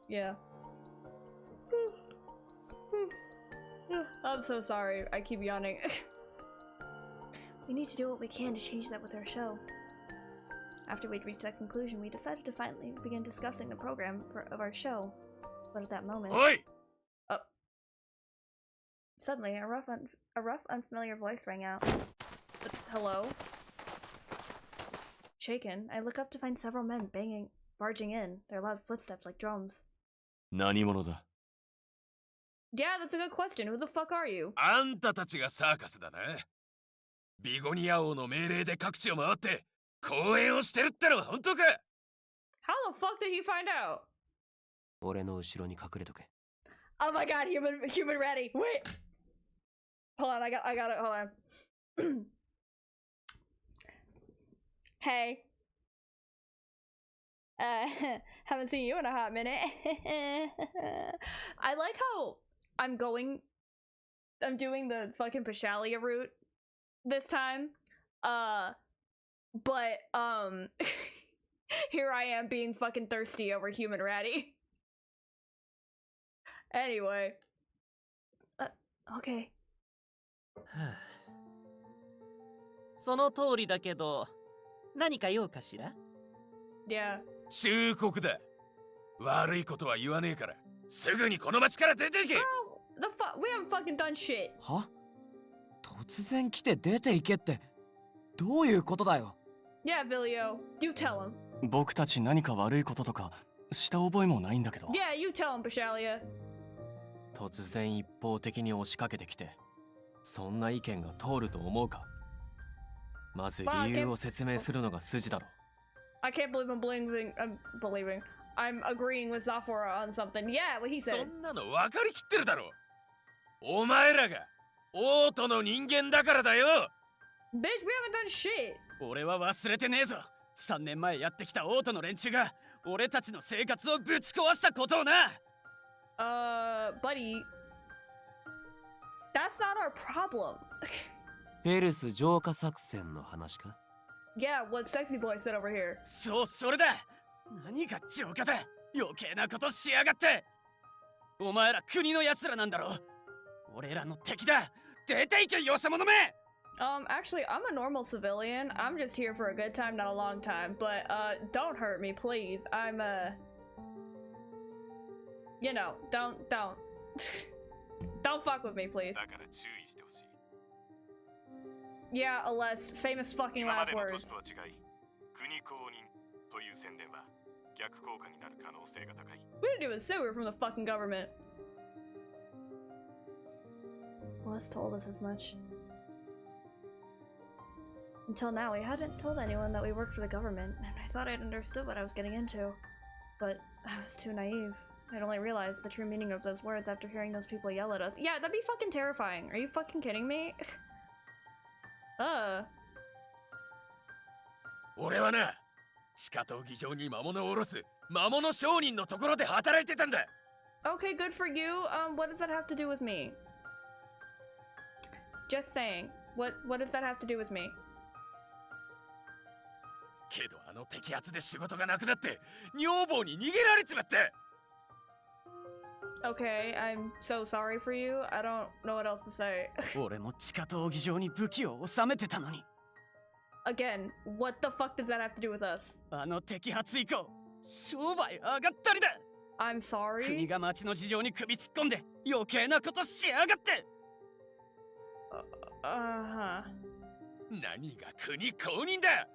Yeah. I'm so sorry. I keep yawning. We need to do what we can to change that with our show. After we'd reached that conclusion, we decided to finally begin discussing the program of our show. But at that moment, おい suddenly a rough, unfamiliar voice rang out. Hello? Shaken, I look up to find several men barging in, their loud footsteps like drums. 何者だ？ Yeah, that's a good question. Who the fuck are you? あんたたちがサーカスだな。ビゴニア王の命令で各地を回って公演をしてるってのは本当か？ How the fuck did he find out? 俺の後ろに隠れとけ。 Oh my god, human ready. Wait. Hold on, I got it. Hold on. Hey. Haven't seen you in a hot minute. I like how I'm doing the fucking Pashalia route this time. But here I am being fucking thirsty over human ratty. Anyway. Okay. その通りだけど、何か用かしら？ Yeah. 忠告だ。悪いことは言わねえから、すぐにこの町から出ていけ。 Bro, we haven't fucking done shit. は？突然来て出て行けってどういうことだよ。 Yeah, Vilio, you tell him. 僕たち何か悪いこととかした覚えもないんだけど。 Yeah, you tell him, Pashalia. 突然一方的に押しかけてきて、そんな意見が通ると思うか？まず理由を説明するのが筋だろ。 I can't believe I'm agreeing with Zafora on something. Yeah, what he そ said. んなの分かりきってるだろ。お前らが王都の人間だからだよ。 Bitch, we haven't done shit. 俺は忘れてねえぞ。3年前やってきた王都の連中が俺たちの生活をぶち壊したことをな。Buddy, that's not our problem. フェルス浄化作戦の話か？ Yeah, what sexy boy said over here. そう、それだ。何が浄化だ。余計なことしやがって。お前ら国の奴らなんだろ。俺らの敵だ。出て行け、よそ者め。 Actually, I'm a normal civilian. I'm just here for a good time, not a long time. But, don't hurt me, please. I'm, you know, don't. Don't fuck with me, please. だから注意してほしい。 Yeah, Alest, famous fucking 今ま last での words. 年とは違い、国公認という宣伝は逆効果になる可能性が高い。 We didn't even say we were from the fucking government. Les told us as much. Until now, we hadn't told anyone that we worked for the government, and I thought I'd understood what I was getting into. But I was too naive. I'd only realized the true meaning of those words after hearing those people yell at us. Yeah, that'd be fucking terrifying. Are you fucking kidding me? 俺はな、地下闘技場に魔物を下ろす魔物商人のところで働いてたんだ。Okay, good for you. What does that have to do with me? Just saying. What does that have to do with me? けどあの摘発で仕事がなくなって女房に逃げられちまった。 Okay, I'm so sorry for you. I don't know what else to say. 俺も地下闘技場に武器を収めてたのに。 Again, what the fuck does that have to do with us? あの摘発以降、商売上がったりだ。 I'm 国 sorry. が町の事情に首突っ込んで余計なことしやがって。 Uh-huh. 何が国公認だ。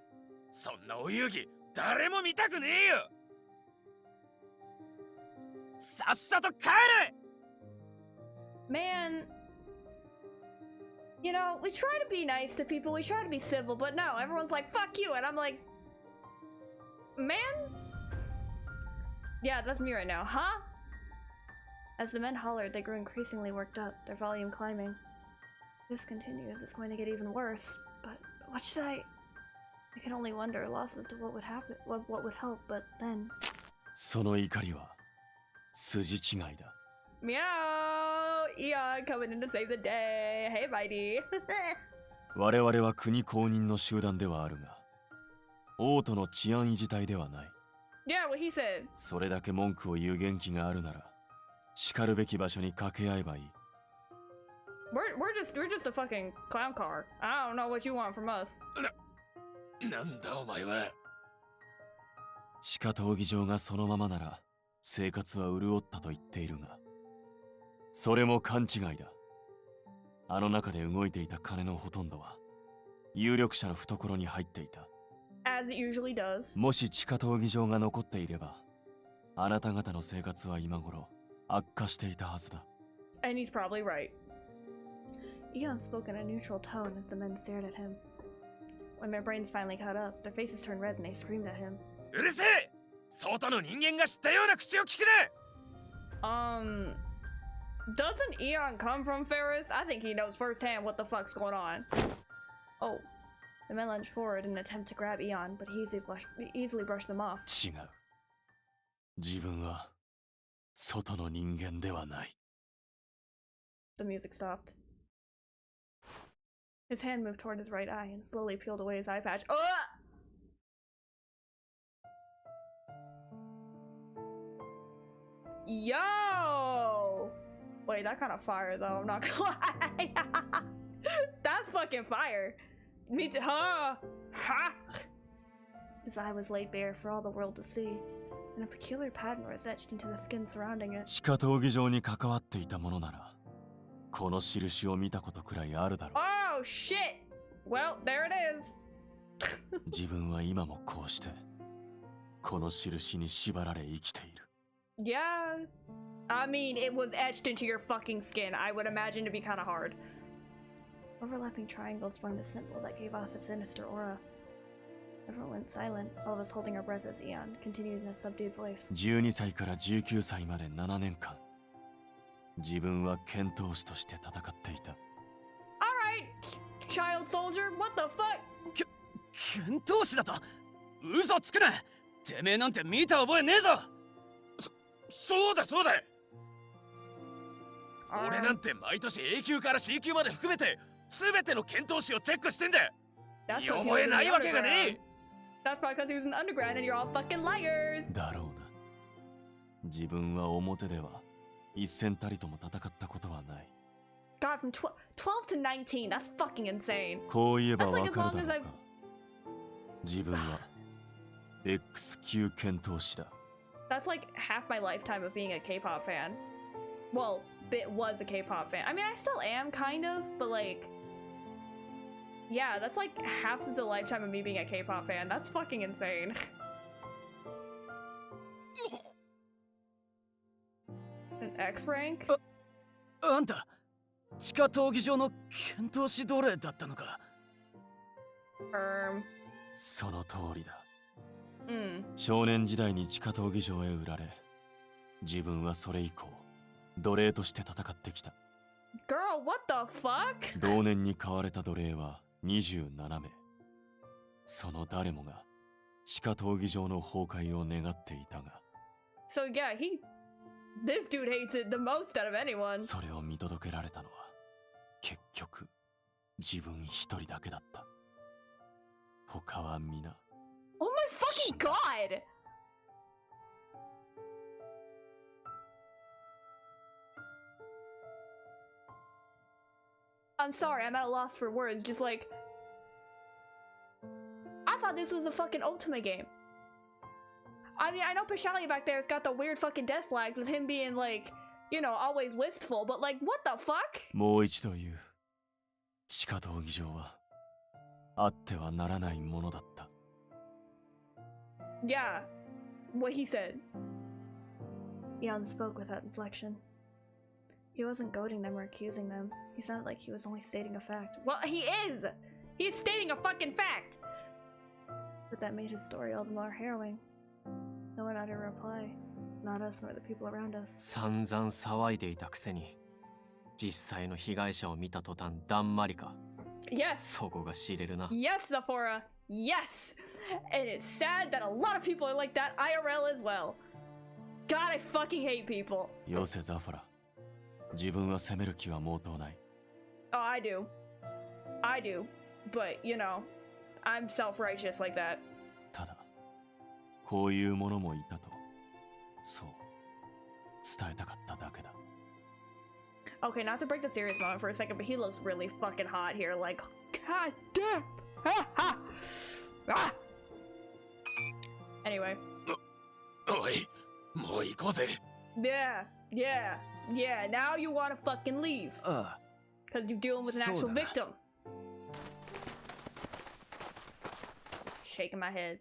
そんなお遊戯誰も見たくねえよ。さっさと帰れ。 Man, you know, we try to be nice to people, we try to be civil, but no, everyone's like, fuck you, and I'm like, man? Yeah, that's me right now, huh? As the men hollered, they grew increasingly worked up, their volume climbing. If this continues, it's going to get even worse, but what should I can only wonder, lost as to what would happen, what would help, but then... その怒りは筋違いだ。 Meow! Eon coming in to save the day. Hey, Mighty. 我々は国公認の集団ではあるが、王都の治安維持隊ではない。 Yeah, what he said. それだけ文句を言う元気があるなら、叱るべき場所に掛け合えばいい。 We're just a fucking clown car. I don't know what you want from us. なんだお前は。地下闘技場がそのままなら生活は潤ったと言っているが、それも勘違いだ。あの中で動いていた金のほとんどは有力者の懐に入っていた。 As it usually does. もし地下闘技場が残っていれば、あなた方の生活は今頃悪化していたはずだ。 And he's probably right. Eon spoke in a neutral tone as the men stared at him. When their brains finally caught up, their faces turned red and they screamed at him. うるせえ。外の人間が知ったような口を聞くな。 Doesn't Eon come from Ferris? I think he knows firsthand what the fuck's going on. Oh. The men lunged forward in an attempt to grab Eon, but he easily brushed them off. 違う。自分は外の人間ではない。 The music stopped. His hand moved toward his right eye and slowly peeled away his eye patch. Yo! Wait, that kind of fire though, I'm not gonna lie. That's fucking fire. Me too. Ha! Ha! His eye was laid bare for all the world to see, and a peculiar pattern was etched into the skin surrounding it. 地下闘技場に関わっていたものなら、この印を見たことくらいあるだろう。 Oh shit! Well, there it is. 自分は今もこうして、この印に縛られ生きている。 Yeah. I mean, it was etched into your fucking skin. I would imagine to be kind of hard. Overlapping triangles formed a symbol that gave off a sinister aura. Everyone went silent, all of us holding our breath as Eon continued in a subdued voice. 12歳から19歳まで7年間、自分は剣闘士として戦っていた。 Alright, child soldier, what the fuck? 剣闘士だと。嘘つくな。てめえなんて見た覚えねえぞ。そうだそうだ。俺なんて毎年 A 級から C 級まで含めて全ての剣闘士をチェックしてんだ。 That's 見 because he 覚 was え in ない the わけがね underground. え。 That's probably because he was in the underground and you're all fucking liars. だろうな。自分は表では一戦たりとも戦ったことはない。 God, from 12 to 19, that's fucking insane. こう言えば That's わ like as かる long だ as ろう I've... か。自分は X 級剣闘士だ。 That's like half my lifetime of being a K-pop fan. Well, Bit was a K-pop fan. I mean, I still am, kind of, but like... Yeah, that's like half of the lifetime of me being a K-pop fan. That's fucking insane. An X rank? あんた地下闘技場の剣闘士奴隷だったのか。その通りだ。Mm. 少年時代に地下闘技場へ売られ、自分はそれ以降奴隷として戦ってきた。 Girl, what the fuck? 同年に買われた奴隷は27名。その誰もが地下闘技場の崩壊を願っていたが、 So yeah, this dude hates it the most out of anyone. それを見届けられたのは結局自分一人だけだった。他は皆 Oh my fucking god! I'm sorry, I'm at a loss for words. Just like, I thought this was a fucking Ultima game. I mean, I know Pashalia back there has got the weird fucking death flags with him being like, you know, always wistful, but like, what the fuck? もう一度言う。地下闘技場はあってはならないものだった。 Yeah, what he said. Eon spoke without inflection. He wasn't goading them or accusing them. He sounded like he was only stating a fact. Well, he is! He's stating a fucking fact! But that made his story all the more harrowing. No one uttered a reply. Not us nor the people around us. 散々騒いでいたくせに、実際の被害者を見た途端だんまりか。 Yes! そこが知れるな。 Yes, Zephora! Yes! And it's sad that a lot of people are like that IRL as well. God, I fucking hate people. よせザファラ。自分は責める気は毛頭ない。 Oh, I do. I do. But, you know, I'm self-righteous like that. ただ、こういうものもいたと、そう伝えたかっただけだ。 Okay, not to break the serious moment for a second, but he looks really fucking hot here. Like, god damn! Ah, ah. Ah. Anyway. おい、もう行こうぜ。 Yeah, yeah, yeah. Now you want to fucking leave. Because you're dealing with an actual victim. Shaking my head.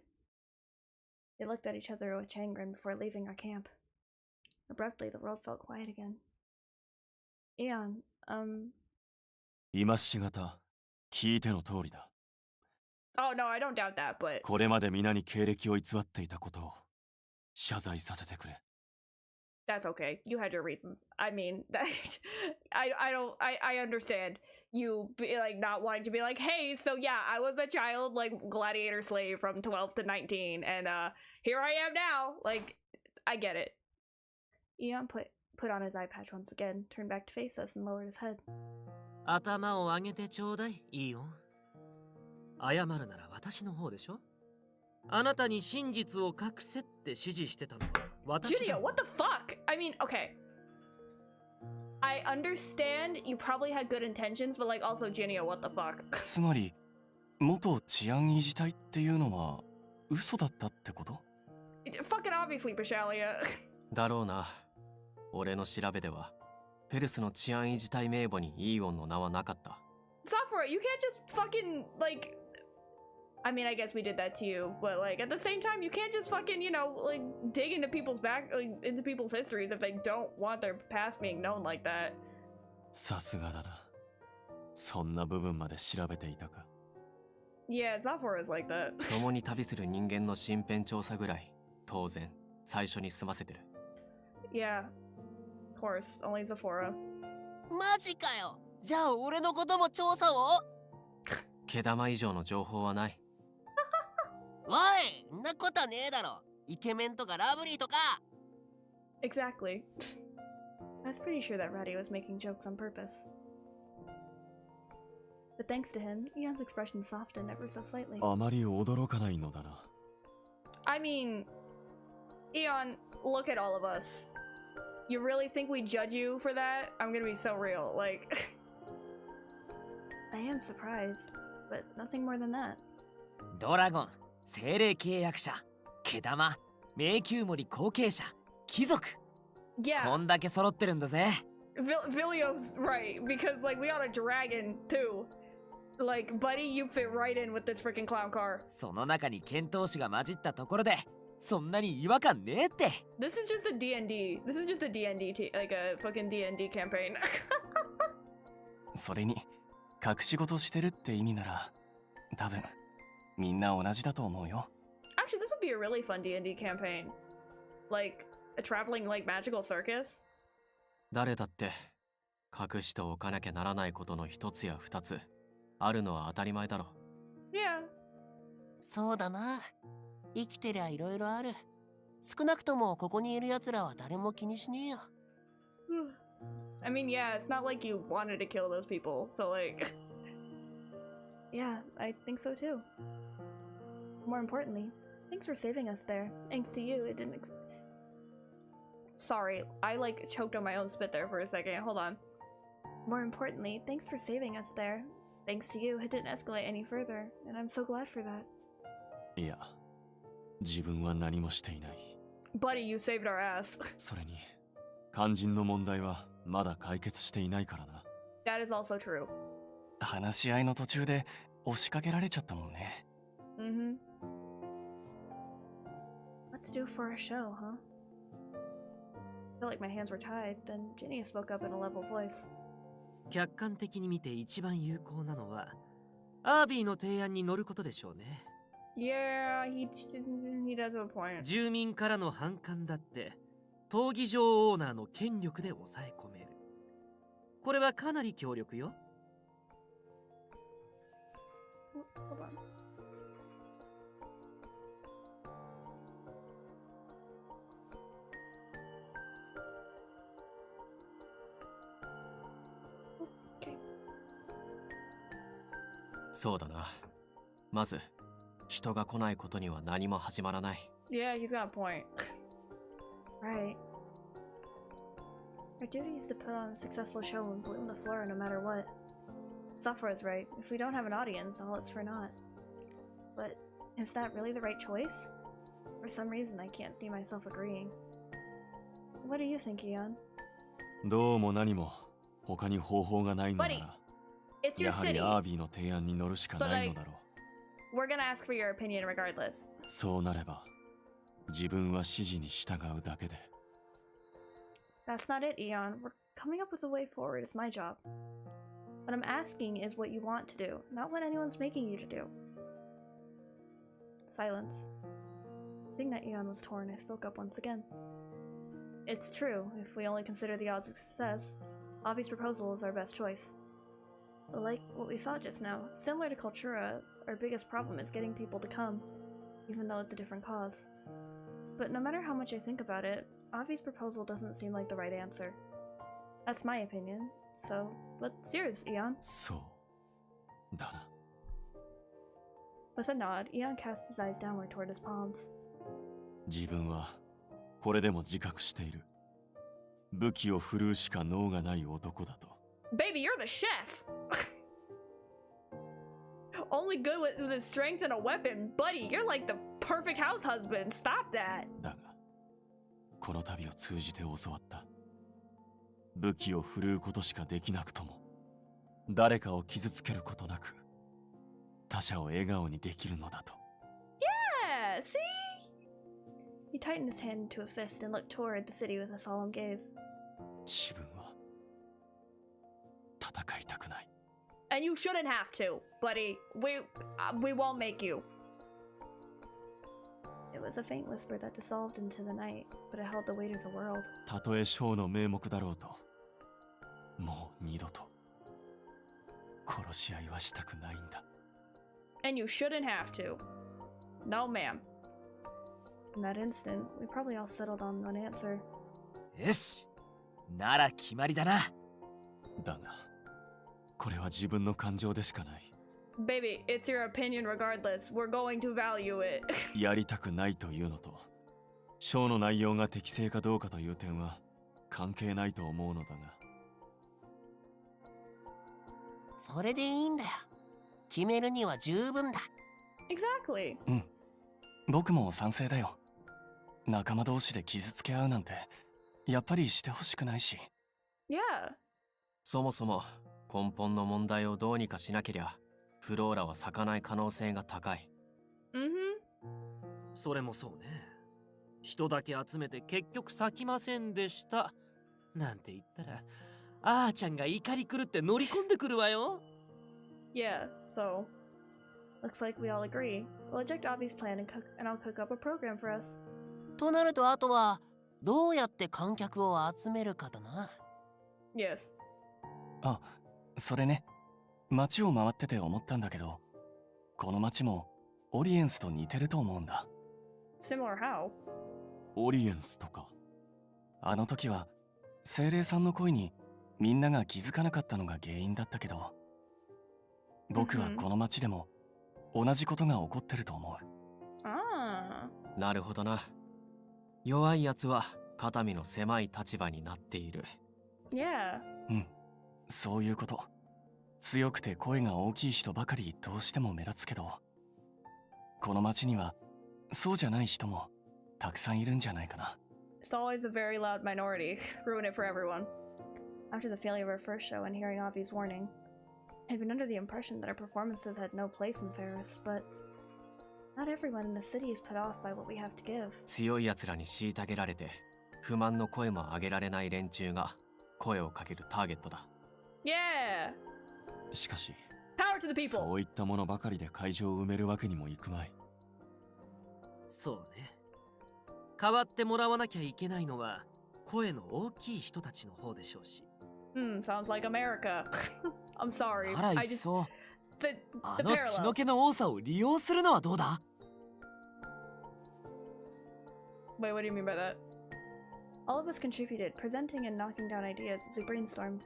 They looked at each other with chagrin before leaving our camp. Abruptly, the world felt quiet again. Eon, 今しがた聞いての通りだ。 Oh no, I don't doubt that, but これまで皆に経歴を偽っていたことを謝罪させてくれ。 that's okay. You had your reasons. I mean, that, I understand you be like not wanting to be like, hey, so yeah, I was a child like gladiator slave from 12 to 19, and here I am now. Like, I get it. Eon put on his eye patch once again, turned back to face us, and lowered his head. 頭を上げてちょうだい、いいよ。謝るなら私の方でしょ。あなたに真実を隠せって指示してたのは私だ。 Junia, what the fuck? I mean, okay. I understand you probably had good intentions, but like also Junia, what the fuck? つまり、元治安維持隊っていうのは嘘だったってこと？ Fucking obviously, Pashalia. だろうな。俺の調べでは、ペルスの治安維持隊名簿にイーオンの名はなかった。 Software, you can't just fucking like. I mean, I guess we did that to you, but like at the same time, you can't just fucking, you know, like dig into people's into people's histories if they don't want their past being known like that. さすがだな。そんな部分まで調べていたか。 Yeah, Software is like that. 共に旅する人間の身辺調査ぐらい、当然最初に済ませてる。 Yeah, of course, only Zephora. マジかよ。じゃあ俺のことも調査を。毛玉以上の情報はない。おい、んなことはねえだろ。イケメンとかラブリーとか。 Exactly. I was pretty sure that Ratty was making jokes on purpose. But thanks to him, Eon's expression softened ever so slightly. あまり驚かないのだな。 I mean, Eon, look at all of us. You really think we judge you for that? I'm gonna be so real, like... I am surprised, but nothing more than that. ドラゴン、精霊契約者、毛玉、迷宮森後継者、貴族。Yeah. こんだけ揃ってるんだぜ。Vilio's right, because like we got a dragon too. Like, buddy, you fit right in with this freaking clown car. その中に剣闘士が混じったところで、そんなに違和感ねえって。 This is just a D&D. This is just a D&D, like a fucking D&D campaign. それに隠し事してるって意味なら多分みんな同じだと思うよ。 Actually, this would be a really fun D&D campaign. Like a traveling like magical circus. 誰だって隠しておかなきゃならないことの一つや二つあるのは当たり前だろ。 Yeah. そうだな。生きてりゃいろいろある。少なくともここにいる奴らは誰も気にしねえよ。I mean, yeah, it's not like you wanted to kill those people, so like... Yeah, I think so too. More importantly, thanks for saving us there. Thanks to you, it didn't Sorry, I like choked on my own spit there for a second. Hold on. More importantly, thanks for saving us there. Thanks to you, it didn't escalate any further, and I'm so glad for that. いや、自分は何もしていない。 Buddy, you saved our ass. それに肝心の問題はまだ解決していないからな。 That is also true. 話し合いの途中で押しかけられちゃったもんね。Mm-hmm. What to do for a show, huh? I feel like my hands were tied, then Ginny spoke up in a level voice. 客観的に見て一番有効なのはアービーの提案に乗ることでしょうね。 Yeah, he does have a point. 住民からの反感だって闘技場オーナーの権力で抑え込める。これはかなり強力よ。 Hold on. Okay. そうだな。まず人が来ないことには何も始まらない。 Yeah, he's got a point. Right. Our duty is to put on a successful show and bloom the flora no matter what. Software is right. If we don't have an audience, all is for naught. But is that really the right choice? For some reason, I can't see myself agreeing. What do you think, Eon? どうも何も他に方法がないのなら、 It's your やはり city. アービーの提案に乗るしかないのだろう。 We're gonna ask for your opinion regardless. そうなれば自分は指示に従うだけで。 That's not it, Eon. We're coming up with a way forward is my job. What I'm asking is what you want to do, not what anyone's making you to do. Silence. Seeing that Eon was torn, I spoke up once again. It's true, if we only consider the odds of success, Avi's proposal is our best choice. Like what we saw just now, similar to Cultura, our biggest problem is getting people to come, even though it's a different cause. But no matter how much I think about it, Avi's proposal doesn't seem like the right answer. That's my opinion, so what's yours, Eon? そうだな。 With a nod, Eon cast his eyes downward toward his palms. 自分はこれでも自覚している。武器を振るうしか能がない男だと。 Baby, you're the chef! Only good with the strength and a weapon. Buddy, you're like the perfect house husband. Stop that! だがこの旅を通じて教わった。武器を振るうことしかできなくとも誰かを傷つけることなく他者を笑顔にできるのだと。 Yeah, see? He tightened his hand into a fist and looked toward the city with a solemn gaze. 自分は戦いたくない。 And you shouldn't have to, buddy. We won't make you. It was a faint whisper that dissolved into the night, but it held the weight of the world. たとえ将の名目だろうともう二度と殺し合いはしたくないんだ。 And you shouldn't have to. No, ma'am. In that instant, we probably all settled on one answer. よし、なら決まりだな。だがこれは自分の感情でしかない。 Baby, it's your opinion regardless. We're going to value it. やりたくないというのとショーの内容が適正かどうかという点は関係ないと思うのだが。それでいいんだよ。決めるには十分だ。 Exactly. 僕も賛成だよ。仲間同士で傷つけ合うなんてやっぱりしてほしくないし。 Yeah. そもそも根本の問題をどうにかしなけりゃフローラは咲かない可能性が高い。 Mm-hmm. それもそうね。人だけ集めて結局咲きませんでしたなんて言ったらあーちゃんが怒り狂って乗り込んでくるわよ。 Yeah, so looks like we all agree. We'll eject Avi's plan and I'll cook up a program for us. となるとあとはどうやって観客を集めるかだな。 Yes. あ、それね。街を回ってて思ったんだけど、この街もオリエンスと似てると思うんだ。Similar how? オリエンスとか。あの時は精霊さんの声にみんなが気づかなかったのが原因だったけど、僕はこの街でも同じことが起こってると思う。Ah. なるほどな。弱いやつは肩身の狭い立場になっている。Yeah. うん、そういうこと。強くて声が大きい人ばかりどうしても目立つけど、この街にはそうじゃない人もたくさんいるんじゃないかな。It's always a very loud minority. Ruin it for everyone. After the failure of our first show and hearing Avi's warning, I'd been under the impression that our performances had no place in Ferris, but not everyone in the city is put off by what we have to give. 強い奴らに虐げられて不満の声も上げられない連中が声をかけるターゲットだ。Yeah! しかし Power to the people! そういったものばかりで会場を埋めるわけにもいくまい。そうね。代わってもらわなきゃいけないのは声の大きい人たちの方でしょうし。Sounds like America. I'm sorry. あら I いっ just そ。 the あ the の血の parallels. 気の多さを利用するのはどうだ？ Wait, what do you mean by that? All of us contributed, presenting and knocking down ideas as we brainstormed.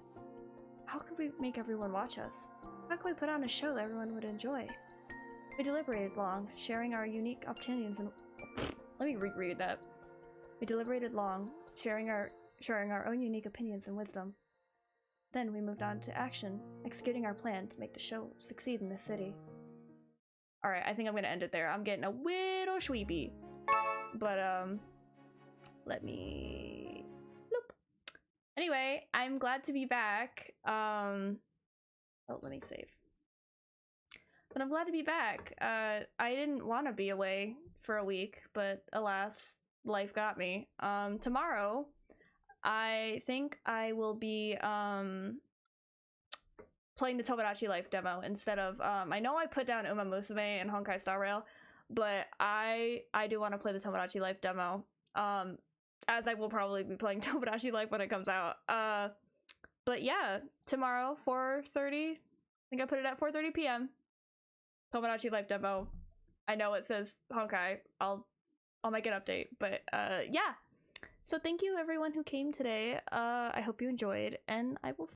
How could we make everyone watch us? How could we put on a show that everyone would enjoy? We deliberated long, sharing our unique opinions and let me reread that. We deliberated long, sharing our own unique opinions and wisdom. Then we moved on to action, executing our plan to make the show succeed in this city. Alright, I think I'm gonna end it there. I'm getting a little sweepy. But, let me... Nope. Anyway, I'm glad to be back. Oh, let me save. But I'm glad to be back. I didn't want to be away for a week, but alas, life got me. Tomorrow, I think I will be, playing the Tomodachi Life demo instead of, I know I put down Uma Musume and Honkai Star Rail, but I do want to play the Tomodachi Life demo, as I will probably be playing Tomodachi Life when it comes out. But yeah, tomorrow, 4:30, I think I put it at 4:30 p.m. Tomodachi Life demo. I know it says Honkai. I'll make an update, but yeah. So thank you everyone who came today. I hope you enjoyed, and I will